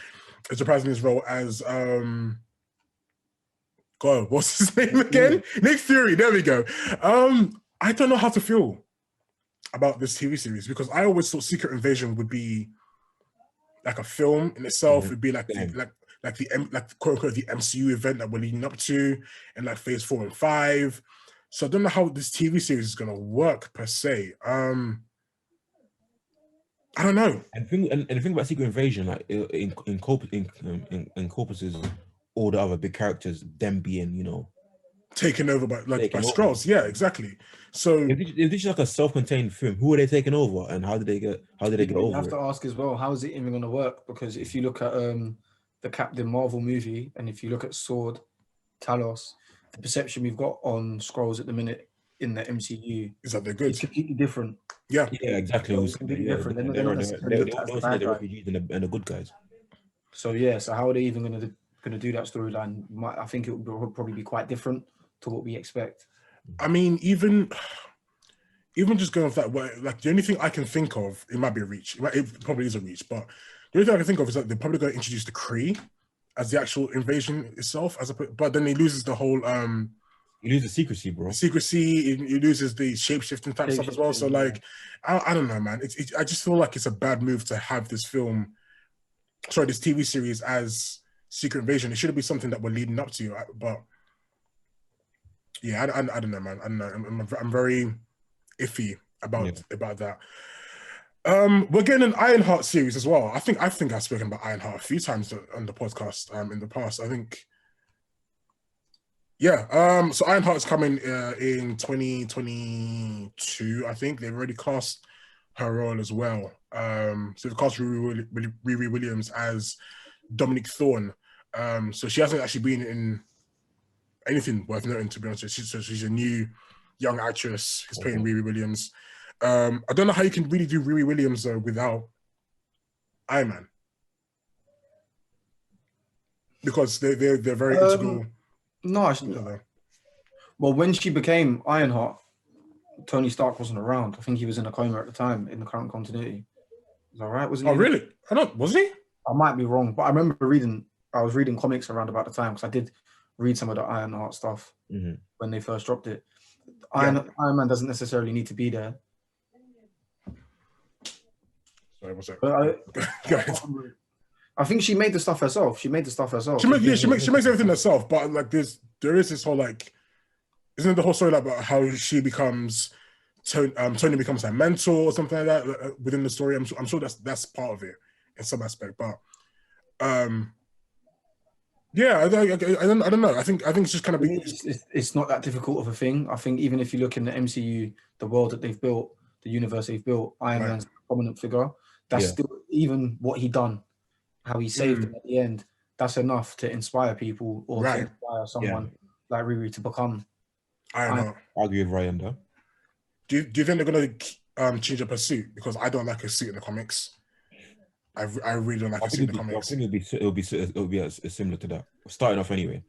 is reprising his role as God, what's his name again? Nick Fury. There we go. I don't know how to feel about this TV series because I always thought Secret Invasion would be like a film in itself. It'd be like the quote unquote the MCU event that we're leading up to, and like Phase 4 and 5. So I don't know how this TV series is gonna work per se. I don't know. And the thing about Secret Invasion, like encompasses all the other big characters, them being, you know, taken over by Skrulls. Yeah, exactly. So if this is like a self-contained film, who are they taking over, and how did they get over it? You have to ask as well, how is it even going to work? Because if you look at the Captain Marvel movie, and if you look at Sword, Talos, the perception we've got on Skrulls at the minute in the MCU is that they're good. It's completely different. Yeah, exactly. It's completely different. They're the refugees and the good guys. So yeah, so how are they even going to do that storyline? I think it would probably be quite different to what we expect. I mean, even just going with that way, like the only thing I can think of, it might be a reach. It probably is a reach, but the only thing I can think of is that they're probably going to introduce the Kree as the actual invasion itself, but then it loses the whole You lose the secrecy, bro. secrecy. He loses the shape-shifting type stuff as well. So like, I don't know, man. I just feel like it's a bad move to have this this TV series as Secret Invasion. It should be something that we're leading up to, but yeah, I don't know, man. I don't know. I'm very iffy about that. We're getting an Ironheart series as well. I think I've spoken about Ironheart a few times on the podcast in the past. I think. Yeah, so Ironheart's coming in 2022, I think. They've already cast her role as well. So they've cast Riri Williams as Dominique Thorne. So she hasn't actually been in anything worth noting, to be honest. She's a new young actress who's playing Riri Williams. I don't know how you can really do Riri Williams without Iron Man. Because they're very integral. No, well, when she became Ironheart, Tony Stark wasn't around. I think he was in a coma at the time in the current continuity. Is that right? Wasn't he? Oh, really? Was he? I might be wrong, but I remember I was reading comics around about the time because I did read some of the Ironheart stuff when they first dropped it. Iron Man doesn't necessarily need to be there. Sorry, what's that? Go ahead. I think she made the stuff herself. She makes everything herself. But like, there is this whole like, isn't it the whole story about how she becomes Tony becomes her mentor or something like that within the story? I'm sure that's part of it in some aspect. But yeah, I don't know. I think it's just kind of it's not that difficult of a thing. I think even if you look in the MCU, the world that they've built, the universe they've built, Iron Man's a prominent figure. That's still, even what he done, how he saved them at the end, that's enough to inspire people or to inspire someone like Riri to become. I don't know. I agree with Ryan though. Do you think they're gonna change up her suit? Because I don't like her suit in the comics. I really don't like her suit in the comics. I think it'll be similar to that. Starting off anyway.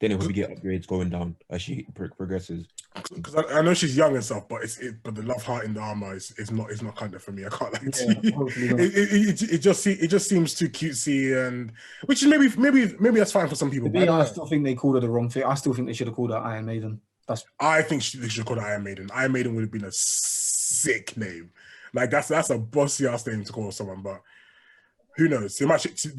Then if we get upgrades going down as she progresses. Because I know she's young and stuff, but but the love heart in the armor is not kind of for me. I can't like it just seems too cutesy, and which is maybe that's fine for some people. I still think they called her the wrong thing. I still think they should have called her Iron Maiden. I think they should have called her Iron Maiden. Iron Maiden would have been a sick name. Like that's a bossy ass name to call someone, but who knows? They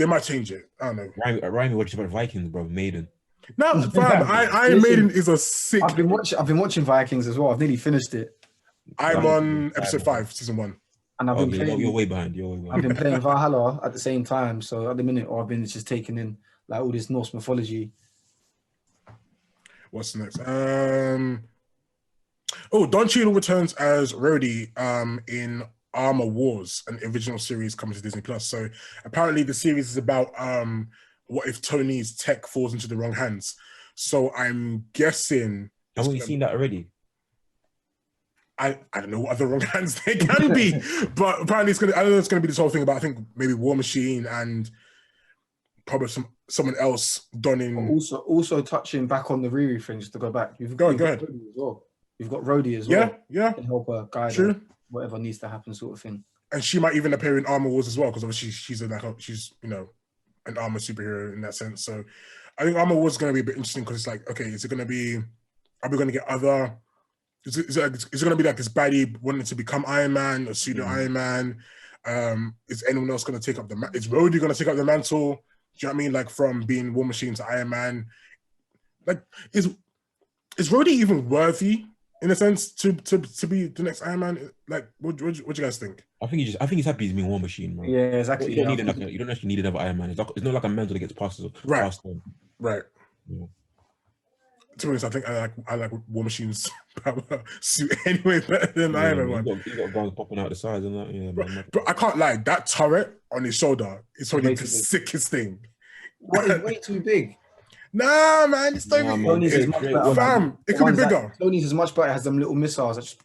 might change it. I don't know. Ryan watched about Vikings, bro. Maiden. No, fam. Iron Maiden is a sick. I've been watching Vikings as well. I've nearly finished it. I'm on episode 5, season 1. And I've been playing. You're way behind. I've been playing Valhalla at the same time. So at the minute, I've been just taking in like all this Norse mythology. What's next? Don Cheadle returns as Rhodey in Armor Wars, an original series coming to Disney Plus. So apparently the series is about what if Tony's tech falls into the wrong hands. So I'm guessing. Haven't we seen that already? I don't know what other wrong hands they can be, but apparently it's gonna be this whole thing about, I think maybe War Machine and probably someone else donning. Also touching back on the Riri thing, just to go back. Go ahead. You've got Rhodey as well. Yeah. Can help her guide her, whatever needs to happen, sort of thing. And she might even appear in Armor Wars as well, because obviously she's an armor superhero in that sense. So I think Armor Wars is going to be a bit interesting, because it's like, okay, are we going to get other, is it going to be like this baddie wanting to become Iron Man or pseudo Iron Man? Is anyone else going to take up is Rhodey going to take up the mantle? Do you know what I mean? Like from being War Machine to Iron Man? Like, is Rhodey even worthy in a sense to be the next Iron Man? Like, what do you guys think? I think he's happy he's being War Machine, man. Yeah, exactly. You don't actually need another Iron Man. It's not like a mantle that gets passed on. Right. Yeah. To be honest, I think I like War Machine's power suit anyway better than Iron Man. You got guns popping out the sides and that. Yeah, but I can't lie. That turret on his shoulder is probably the sickest thing. What is way too big? Nah, man, it's Tony's is much better. Fam, it could be bigger. Tony's is much better. It has them little missiles. That just...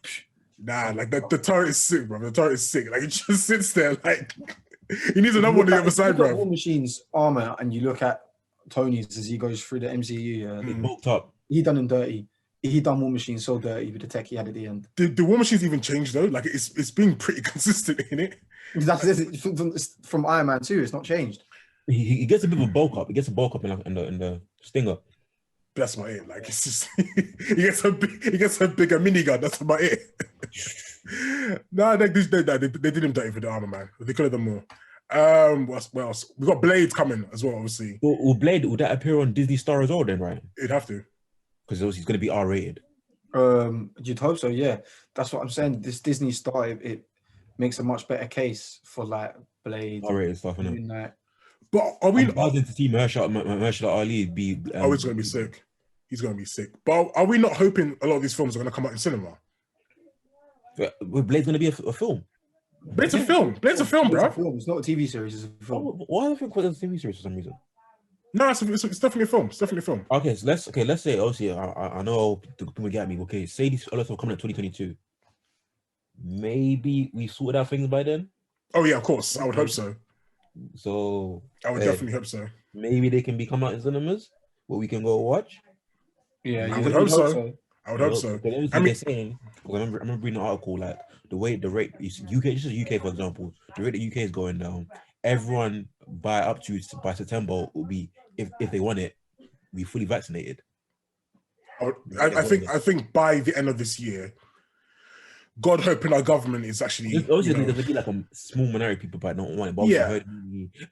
Nah, like the turret is sick, bro. The turret is sick. Like it just sits there. Like he needs another one on the other side, bro. War Machine's armor, and you look at Tony's as he goes through the MCU. He bulked up. He done him dirty. He done War Machine so dirty with the tech he had at the end. The War Machine's even changed though. Like it's been pretty consistent in it. That's from Iron Man 2. It's not changed. He gets a bit of a bulk up. He gets a bulk up in the Stinger. That's about it. Like it's just he gets a bigger minigun. That's about it. No, they did him dirty for the armor, man. They could have done more. What else? We got Blade coming as well, obviously. Will Blade, would that appear on Disney Star as well then, right? It'd have to. Because obviously it's going to be R-rated. You'd hope so, yeah. That's what I'm saying. This Disney Star, it makes a much better case for like Blade, R-rated stuff, innit? Moon Knight. But are we? I'm buzzing to see Mahershala Ali be. Oh, he's gonna be sick. He's gonna be sick. But are we not hoping a lot of these films are gonna come out in cinema? Blade's gonna be a film. Blade's a film. Blade's a film, bro. It's not a TV series. It's a film. Why do I think it's a TV series for some reason? No, it's definitely a film. It's definitely a film. Okay, so let's say obviously I know the people get me. Okay, say these other stuff coming in 2022. Maybe we sorted out things by then. Oh yeah, of course. I would hope so. So I would definitely hope so. Maybe they can come out in cinemas where we can go watch. Yeah, I would hope so. I would hope so. I mean, they're saying, I remember reading an article like the rate is UK, just as UK for example, the rate the UK is going down. Everyone by September will be, if they want it, be fully vaccinated. I think by the end of this year, God hoping our government is actually. Obviously, there's gonna be like a small minority of people that don't want it, but yeah, heard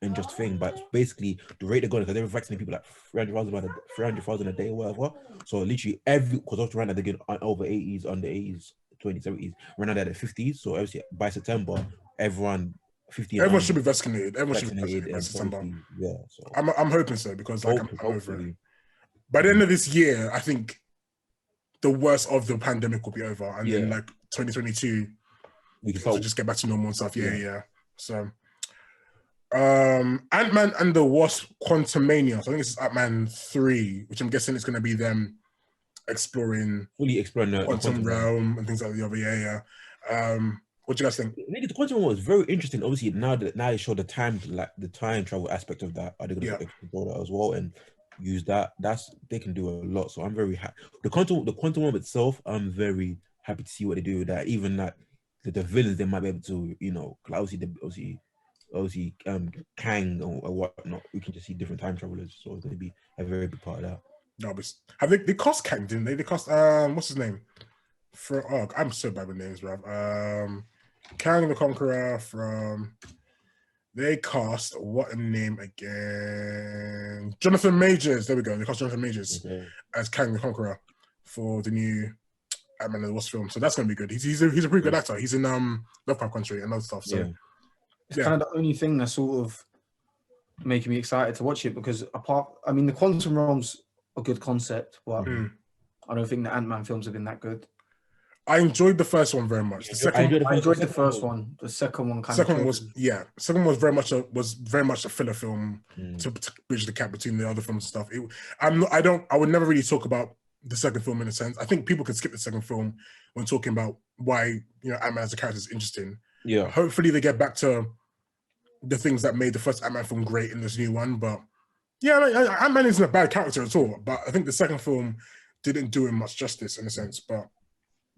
and just thing. But basically, the rate they're going because they're vaccinating people like 300,000 a day or whatever. So literally because right now they're getting over 80s, under 80s, 20s, 70s. Right now they're at 50s. So obviously by September, everyone 50. Everyone should be vaccinated. Everyone should be vaccinated by September. Yeah, so I'm hoping so because like I'm over it. By the end of this year, I think the worst of the pandemic will be over, and then like 2022, we can just get back to normal and stuff. Yeah. So, Ant-Man and the Wasp: Quantumania. So I think this is Ant-Man 3, which I'm guessing is going to be them fully exploring the quantum realm and things like the other. Yeah. What do you guys think? The quantum realm was very interesting. Obviously, now they show the time travel aspect of that. Are they going to explore that as well and use that? They can do a lot. So I'm very happy. The quantum realm itself, I'm very happy to see what they do with that. Even that the villains they might be able to, obviously Kang or whatnot. We can just see different time travelers. So it's going to be a very big part of that. No, but they cost Kang, didn't they? They cost what's his name? I'm so bad with names, bro. Kang the Conqueror from. They cast what a name again? Jonathan Majors. There we go. They cast Jonathan Majors as Kang the Conqueror for the new Ant-Man and the Wasp film. So that's gonna be good. He's a pretty good actor. He's in Lovecraft Country and other stuff. So it's kind of the only thing that's sort of making me excited to watch it because the quantum realm's a good concept, but I don't think the Ant-Man films have been that good. I enjoyed the first one very much. I enjoyed the first one. The second one second one was very much a filler film to bridge the gap between the other films and stuff. I would never really talk about the second film in a sense. I think people can skip the second film when talking about why Ant-Man as a character is interesting. Yeah. Hopefully they get back to the things that made the first Ant-Man film great in this new one. But yeah, Ant-Man isn't a bad character at all. But I think the second film didn't do him much justice in a sense. But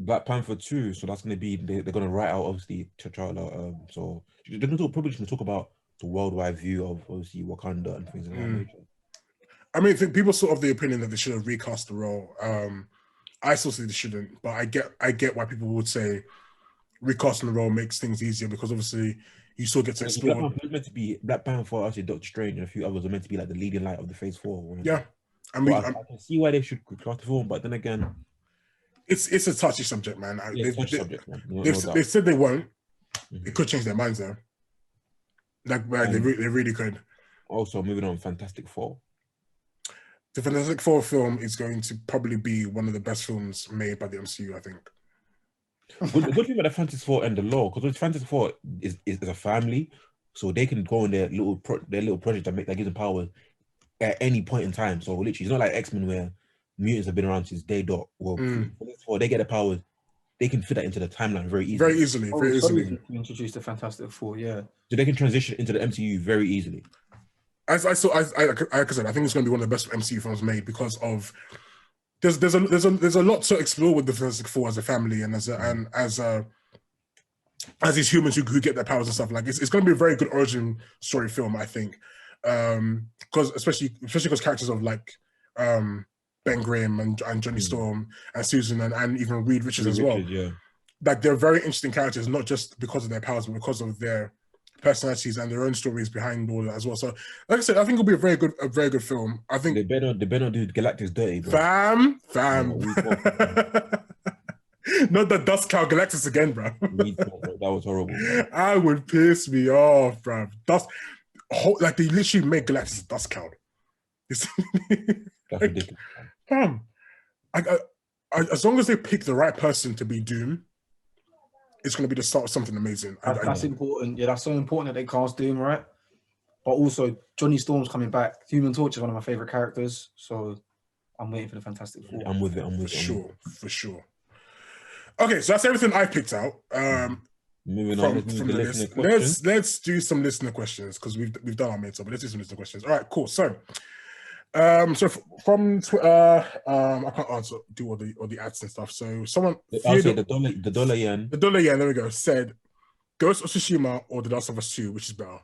Black Panther 2, so that's going to be they're going to write out obviously T'Challa. So they're going to probably talk about the worldwide view of obviously Wakanda and things like that. I mean, I think people sort of the opinion that they should have recast the role. I still say they shouldn't, but I get why people would say recasting the role makes things easier because obviously you still get to explore. Black Panther, actually Doctor Strange and a few others are meant to be like the leading light of the Phase 4. Yeah, I mean, I can see why they should recast the film, but then again. It's a touchy subject, man. Man. They've said they won't. They could change their minds though. They really could. Also, moving on, Fantastic Four. The Fantastic Four film is going to probably be one of the best films made by the MCU, I think. The good thing about the Fantastic Four and the law, because Fantastic Four is a family, so they can go on their little project that gives them power at any point in time. So literally, it's not like X-Men where mutants have been around since day dot. Well, before they get the powers, they can fit that into the timeline very easily. Very easily. Introduce the Fantastic Four, yeah. So they can transition into the MCU very easily. Like I said, I think it's going to be one of the best MCU films made because of there's a lot to explore with the Fantastic Four as a family and as these humans who get their powers and stuff. Like it's going to be a very good origin story film, I think, because especially because characters of like Ben Grimm and Johnny Storm and Susan and even Reed Richards as well. Yeah. Like they're very interesting characters, not just because of their powers, but because of their personalities and their own stories behind all that as well. So, like I said, I think it'll be a very good film. I think they better not do Galactus dirty, bro. Fam. Yeah, not the Dust Cow Galactus again, bro. That was horrible. Bro. I would piss me off, bro. Like they literally made Galactus a Dust Cow. That's ridiculous. Fam, as long as they pick the right person to be Doom, it's going to be the start of something amazing. That's important. Yeah, that's so important that they cast Doom, right? But also, Johnny Storm's coming back. Human Torch is one of my favorite characters, so I'm waiting for the Fantastic Four. I'm with it. For sure. Okay, so that's everything I picked out. Moving on from the list. Let's do some listener questions because we've done our main topic. Let's do some listener questions. All right, cool. So, from Twitter, I can't do all the ads and stuff. So someone, I'll say the dollar yen. There we go. Said, Ghost of Tsushima or The Last of Us 2, which is better?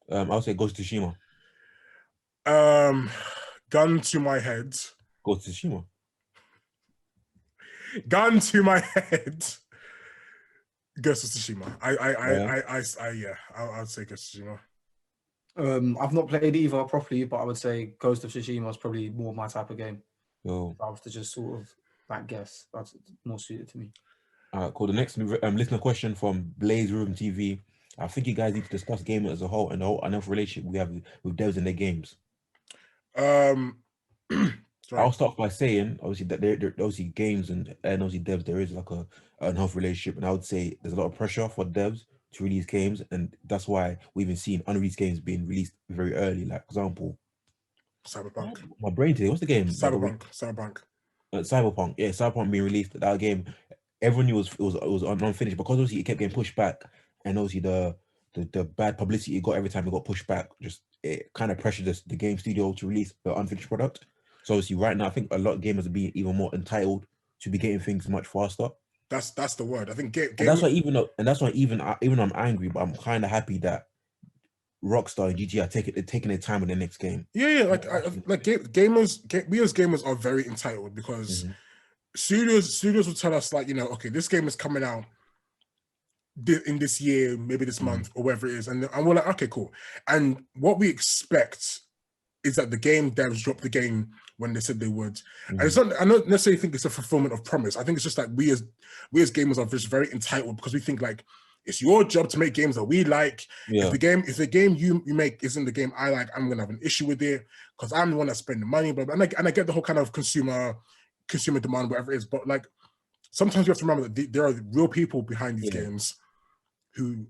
I'll say Ghost of Tsushima. Gun to my head. Ghost of Tsushima. Gun to my head. Ghost of Tsushima. I'd say Ghost of Tsushima. I've not played either properly, but I would say Ghost of Tsushima is probably more my type of game. Oh. If I was to just sort of guess, that's more suited to me. All right, cool. The next listener question from Blaze Room TV. I think you guys need to discuss gaming as a whole and the whole enough relationship we have with devs and their games. I'll start by saying, obviously, that there obviously games and obviously devs, there is like a unhealthy relationship, and I would say there's a lot of pressure for devs to release games, and that's why we've been seeing unreleased games being released very early. Like, for example, Cyberpunk. My brain today. What's the game? Cyberpunk. Cyberpunk. Yeah, Cyberpunk being released. That game, everyone knew it was unfinished because obviously it kept getting pushed back, and obviously the bad publicity it got every time it got pushed back, just it kind of pressured the game studio to release the unfinished product. So obviously right now, I think a lot of gamers are being even more entitled to be getting things much faster. That's the word. I think and that's why even though I'm angry, but I'm kind of happy that Rockstar and GT are taking their time with the next game. Yeah. Gamers, we as gamers are very entitled because studios will tell us like, okay, this game is coming out in this year, maybe this month or whatever it is, and we're like, okay, cool. And what we expect is that the game devs drop the game when they said they would. And it's not, I don't necessarily think it's a fulfillment of promise. I think it's just like we as gamers are just very entitled because we think like it's your job to make games that we like. Yeah. If the game you make isn't the game I like, I'm gonna have an issue with it because I'm the one that's spending money. But and I get the whole kind of consumer demand, whatever it is. But like sometimes you have to remember that there are real people behind these games who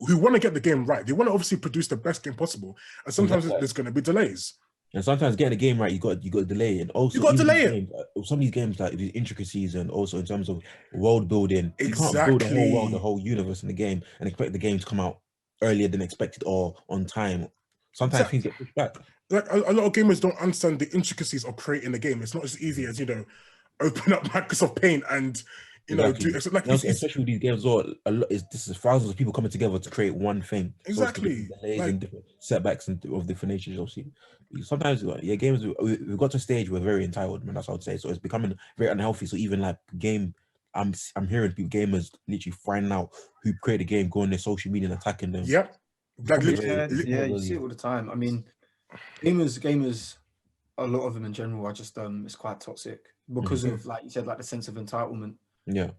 want to get the game right. They want to obviously produce the best game possible, and sometimes there's going to be delays. And sometimes getting the game right, you got to delay, and also you got to delay it. Some of these games, like the intricacies, and also in terms of world building, you can't build the whole world, the whole universe in the game, and expect the game to come out earlier than expected or on time. Sometimes things get pushed back. Like a lot of gamers don't understand the intricacies of creating a game. It's not as easy as open up Microsoft Paint and. Especially with these games, this is thousands of people coming together to create one thing. Exactly. So delays and different setbacks of different natures. Obviously, sometimes gamers we've got to a stage we're very entitled, man. That's what I would say. So it's becoming very unhealthy. So even like game, I'm hearing people gamers literally finding out who created the game, going their social media and attacking them. Yep. You see it all the time. I mean, gamers, a lot of them in general are just it's quite toxic because of, like you said, like the sense of entitlement. Yeah,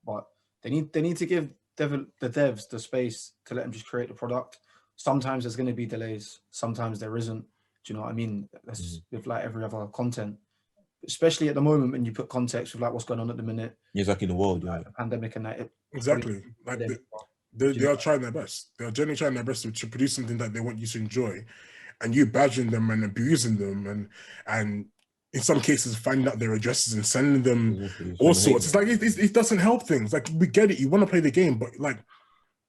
but they need to give the devs the space to let them just create the product. Sometimes there's going to be delays. Sometimes there isn't. Do you know what I mean? That's with like every other content, especially at the moment when you put context with like what's going on at the minute. Exactly, in the world, like the pandemic and that. Exactly, like they are trying their best. They are generally trying their best to produce something that they want you to enjoy, and you badgering them and abusing them and. In some cases, finding out their addresses and sending them all sorts. It's like it doesn't help things. Like we get it, you want to play the game, but like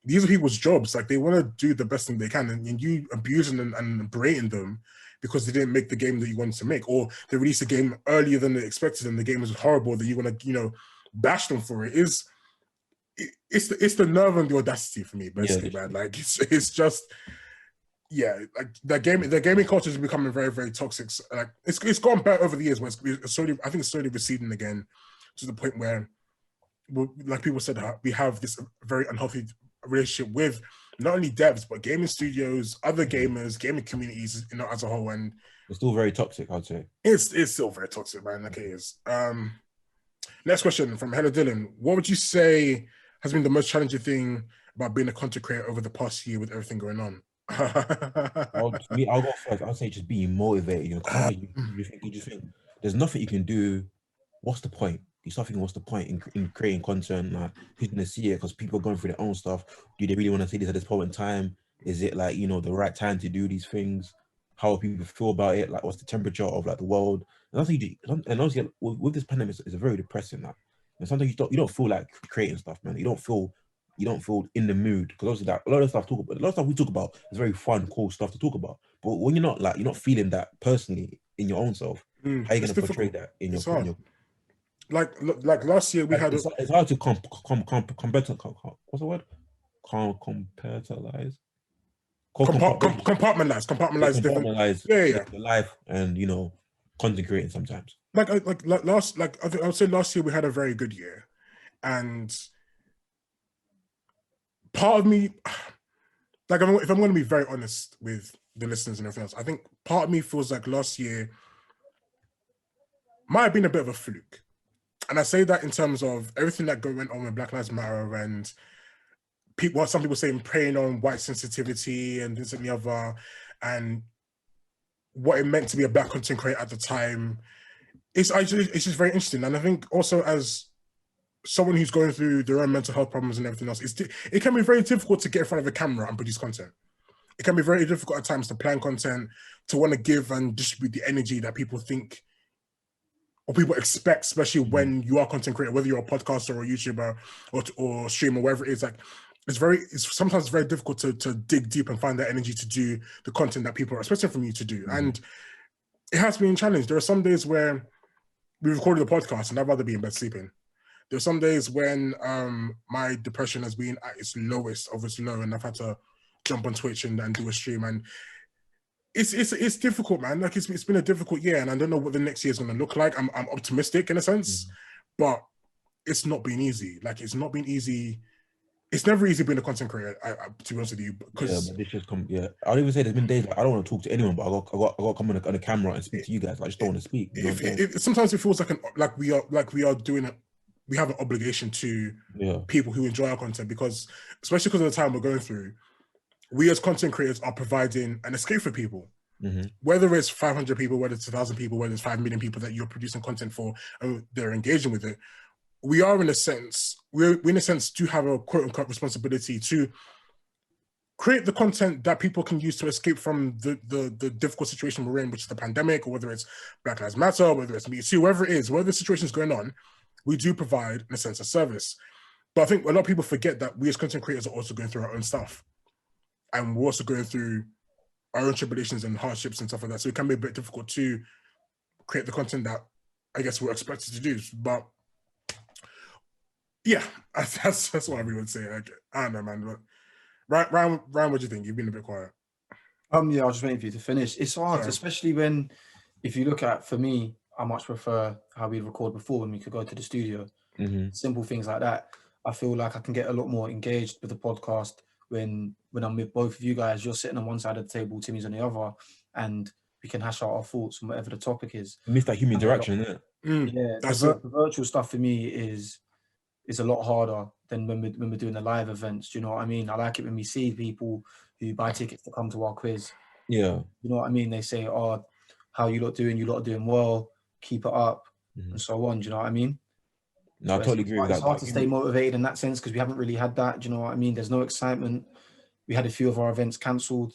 these are people's jobs. Like they want to do the best thing they can, and you abusing and berating them because they didn't make the game that you wanted to make, or they released a game earlier than they expected, and the game was horrible. That you want to bash them for it. It's the nerve and the audacity for me, basically, man. Like it's just yeah, like the gaming culture is becoming very, very toxic. Like it's gone better over the years, but it's slowly, I think it's slowly receding again to the point where, like people said, we have this very unhealthy relationship with not only devs but gaming studios, other gamers, gaming communities, as a whole, and it's still very toxic. I'd say it's still very toxic, man. Like it is. Next question from Hello Dylan. What would you say has been the most challenging thing about being a content creator over the past year with everything going on? I'll go first. I'll say just being motivated. You just think there's nothing you can do. What's the point? You start thinking, what's the point in creating content? Like, who's gonna see it? Because people are going through their own stuff. Do they really want to see this at this point in time? Is it like the right time to do these things? How people feel about it? Like, what's the temperature of like the world? And obviously, with this pandemic, it's very depressing. Like, and sometimes you don't feel like creating stuff, man. You don't feel in the mood, because obviously that a lot of stuff we talk about is very fun, cool stuff to talk about. But when you're not feeling that personally in your own self, how are you going to portray that in your like last year we had it's hard to what's the word? Compartmentalize the life and content creating sometimes. I would say last year we had a very good year, and part of me, like, if I'm going to be very honest with the listeners and everything else, I think part of me feels like last year might have been a bit of a fluke. And I say that in terms of everything that went on with Black Lives Matter, and some people saying preying on white sensitivity and this and the other, and what it meant to be a Black content creator at the time. It's just very interesting. And I think also, as someone who's going through their own mental health problems and everything else, it can be very difficult to get in front of a camera and produce content. It can be very difficult at times to plan content, to want to give and distribute the energy that people think or people expect, especially when you are a content creator, whether you're a podcaster or a YouTuber or streamer, whatever it is. Like, it's sometimes very difficult to dig deep and find that energy to do the content that people are expecting from you to do. And it has been a challenge. There are some days where we recorded a podcast and I'd rather be in bed sleeping. There's some days when my depression has been at its lowest of its low, and I've had to jump on Twitch and do a stream. And it's difficult, man. Like, it's been a difficult year, and I don't know what the next year is going to look like. I'm optimistic in a sense, but it's not been ezy. Like, it's not been easy. It's never easy being a content creator, to be honest with you. Because I'll even say there's been days like I don't want to talk to anyone, but I got to come on the camera and speak to you guys. I just don't want to speak. Sometimes it feels like we are doing it. We have an obligation to people who enjoy our content, because, especially because of the time we're going through, we as content creators are providing an escape for people. Whether it's 500 people, whether it's 1,000 people, whether it's 5 million people that you're producing content for and they're engaging with it, we in a sense do have a quote unquote responsibility to create the content that people can use to escape from the difficult situation we're in, which is the pandemic, or whether it's Black Lives Matter, or whether it's Me Too, whatever it is, whatever the situation is going on, we do provide, in a sense, a service. But I think a lot of people forget that we as content creators are also going through our own stuff. And we're also going through our own tribulations and hardships and stuff like that. So it can be a bit difficult to create the content that I guess we're expected to do. But yeah, that's what I really would say. I don't know, man. But Ryan, what do you think? You've been a bit quiet. I was just waiting for you to finish. It's hard, especially when, if you look at, for me, I much prefer how we record before, when we could go to the studio. Simple things like that. I feel like I can get a lot more engaged with the podcast when I'm with both of you guys. You're sitting on one side of the table, Timmy's on the other, and we can hash out our thoughts on whatever the topic is. You miss that human interaction, isn't it? The virtual stuff for me is a lot harder than when we're doing the live events. Do you know what I mean? I like it when we see people who buy tickets to come to our quiz. Yeah. You know what I mean? They say, "Oh, how you lot doing? You lot are doing well. Keep it up," and so on. Do you know what I mean? No, I totally agree with that. It's hard to stay motivated in that sense, because we haven't really had that. Do you know what I mean? There's no excitement. We had a few of our events cancelled.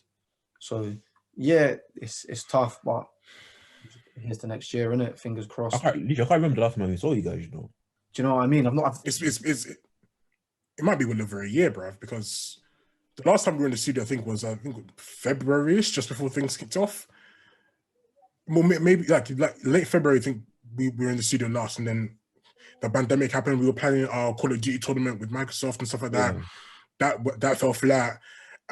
So, yeah, it's tough, but here's the next year, innit? Fingers crossed. I can't remember the last time we saw you guys, Do you know what I mean? It might be well over a year, bruv, because the last time we were in the studio, I think February-ish, just before things kicked off. Well, maybe like late February, I think we were in the studio last, and then the pandemic happened. We were planning our Call of Duty tournament with Microsoft and stuff like that. That fell flat.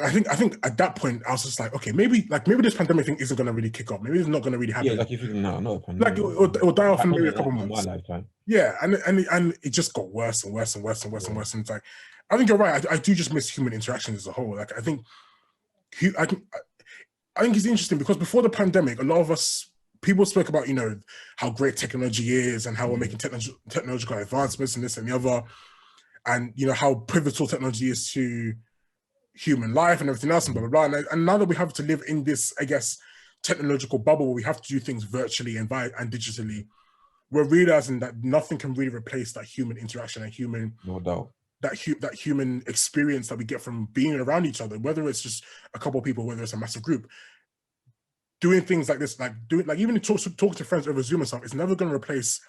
I think at that point I was just like, okay, maybe this pandemic thing isn't gonna really kick off. Maybe it's not gonna really happen. Yeah, like if you think no, not a Like pandemic. it'll die off in maybe a couple My months. lifetime. Yeah, and it just got worse and worse and worse and worse and worse. And it's like, I think you're right. I do just miss human interaction as a whole. Like I think it's interesting because before the pandemic, a lot of us people spoke about, you know, how great technology is and how we're making technological advancements and this and the other, and you know how pivotal technology is to human life and everything else and blah blah blah. And now that we have to live in this, I guess, technological bubble where we have to do things virtually and digitally, we're realizing that nothing can really replace that human interaction and human, no doubt, that human experience that we get from being around each other, whether it's just a couple of people, whether it's a massive group. Doing things like this, like even talk to friends over Zoom and stuff, it's never going to replace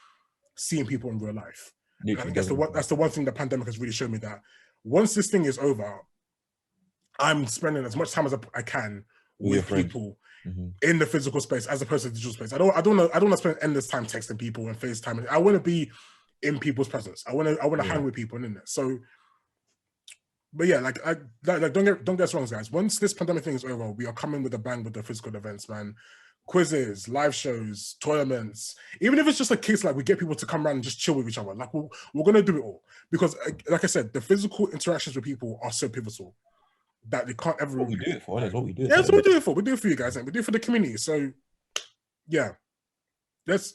seeing people in real life. I think that's the one thing the pandemic has really shown me, that once this thing is over, I'm spending as much time as I can with people in the physical space as opposed to the digital space. I don't want to spend endless time texting people and FaceTime. I want to be in people's presence. I want to hang with people and in there. So, but yeah, like don't get us wrong, guys. Once this pandemic thing is over, we are coming with a bang with the physical events, man. Quizzes, live shows, tournaments. Even if it's just a case like we get people to come around and just chill with each other, like we're gonna do it all, because like I said, the physical interactions with people are so pivotal that they can't ever. What we do it for. That's what we do. Yeah, that's what we do it for. We do it for you guys, and we do it for the community. So, yeah. Let's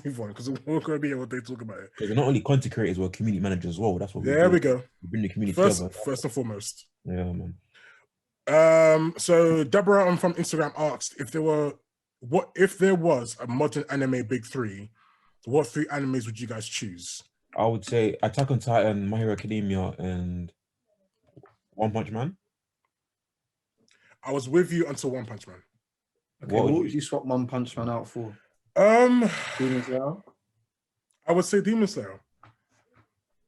move on, because we're going to be able to talk about it. Because we're not only content creators, we're community managers as well. That's what we do. There we go. We bring the community together. First and foremost. Yeah, man. So Deborah from Instagram asked if there was a modern anime big three, what three animes would you guys choose? I would say Attack on Titan, My Hero Academia, and One Punch Man. I was with you until One Punch Man. Okay, what would you swap One Punch Man out for? Demon Slayer? I would say Demon Slayer.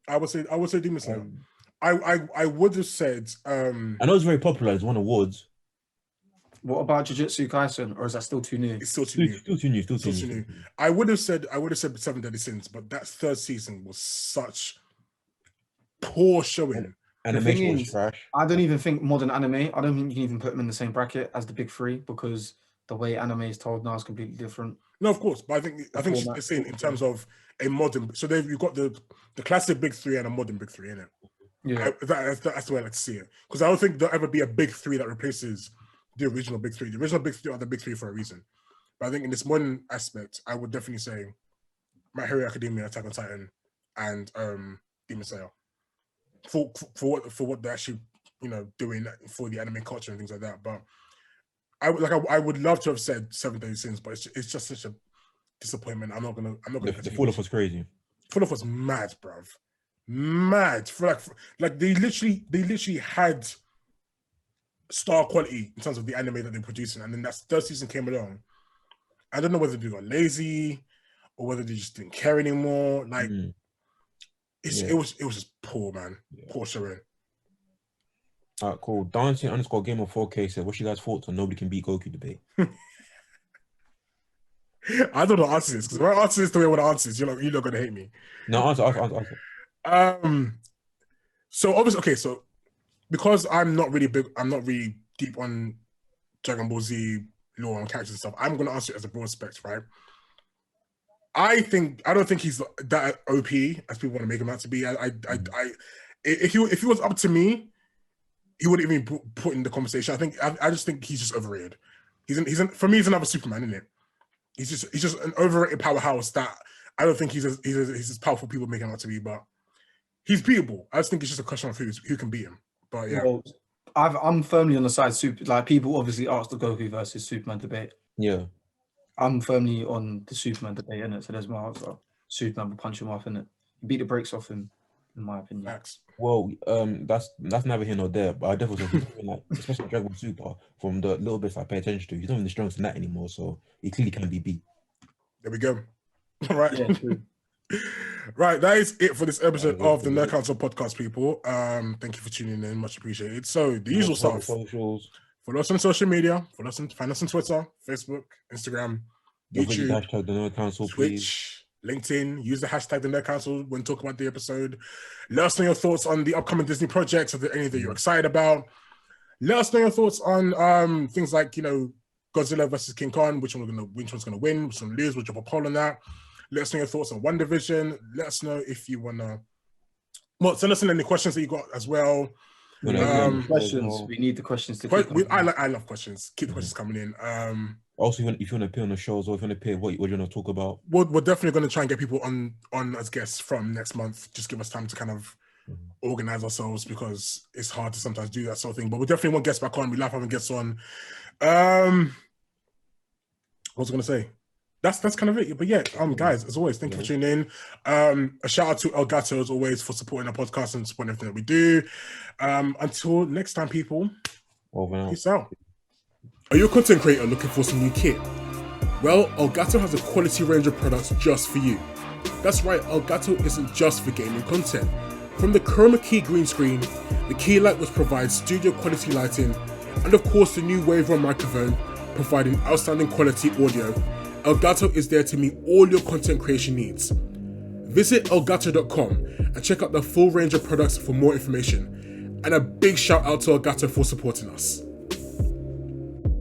I would say Demon Slayer. I would have said I know it's very popular, it's won awards. What about Jujutsu Kaisen, or is that still too new? It's still too new. Still too new. I would have said Seven Deadly Sins, but that third season was such poor showing. Animation was trash. I don't even think modern anime, I don't think you can even put them in the same bracket as the big three, because the way anime is told now is completely different. No, of course, but I think she's saying in terms of a modern. So you've got the classic big three and a modern big three, innit? Yeah, that's the way I like to see it, because I don't think there'll ever be a big three that replaces the original big three. The original big three are the big three for a reason. But I think in this modern aspect, I would definitely say My Hero Academia, Attack on Titan, and Demon Slayer for what they're actually, you know, doing for the anime culture and things like that. But I would love to have said 7 Deadly Sins, but it's just such a disappointment. I'm not gonna. The Fall Off was crazy. Fall Off was mad, bruv. Mad. For like they literally had star quality in terms of the anime that they're producing, and then that third season came along. I don't know whether they got lazy or whether they just didn't care anymore. Like it was just poor, man. Yeah. Poor showing. Alright, cool. Dancing_Game of 4K said, what's your guys' thoughts on Nobody Can Beat Goku debate? I don't know what answer this, because if I answer this the way I want to answer this, you're not gonna hate me. No, answer. So obviously, okay, so because I'm not really deep on Dragon Ball Z lore and characters and stuff, I'm gonna answer it as a broad spectrum, right? I don't think he's that OP as people want to make him out to be. If he was up to me, he wouldn't even be put in the conversation. I just think he's just overrated. For me, he's another Superman, isn't it? He's just an overrated powerhouse that I don't think he's as powerful people make him out to be, but he's beatable. I just think it's just a question of who can beat him. But yeah. Well, I'm firmly on the side like people obviously asked the Goku versus Superman debate. Yeah. I'm firmly on the Superman debate, innit? So there's my answer. Superman will punch him off, innit? Beat the brakes off him, in my opinion. Max. Well, that's neither here nor there, but I definitely think like, especially Dragon Ball Super, from the little bits I pay attention to, he's not even the strongest in that anymore, so he clearly can be beat. There we go. All right. Yeah, true. Right, that is it for this episode of the Nerd Council podcast, people. Thank you for tuning in, much appreciated. So the usual stuff. Socials. Follow us on social media. Find us on Twitter, Facebook, Instagram, YouTube, hashtag the Nerd Council, Twitch, please. LinkedIn. Use the hashtag the Nerd Council when talking about the episode. Let us know your thoughts on the upcoming Disney projects. Are there any that you're excited about? Let us know your thoughts on things like, Godzilla versus King Kong, which one's gonna win, which one lose, we'll drop a poll on that. Let us know your thoughts on WandaVision. Let us know if you wanna send us in any questions that you got as well. Questions. We need the questions to keep I love questions. Keep the questions coming in. Also, if you want to appear on the shows, or if you want to appear, what you want to talk about, we're definitely going to try and get people on as guests from next month. Just give us time to kind of organize ourselves, because it's hard to sometimes do that sort of thing. But we definitely want guests back on. We love having guests on. What was I going to say? That's kind of it. But yeah, guys, as always, thank you for tuning in. A shout out to Elgato as always for supporting our podcast and supporting everything that we do. Until next time, people. Peace out. Are you a content creator looking for some new kit? Well, Elgato has a quality range of products just for you. That's right, Elgato isn't just for gaming content. From the Chroma Key green screen, the Key Light which provides studio quality lighting, and of course the new Waveron microphone providing outstanding quality audio, Elgato is there to meet all your content creation needs. Visit elgato.com and check out the full range of products for more information. And a big shout out to Elgato for supporting us.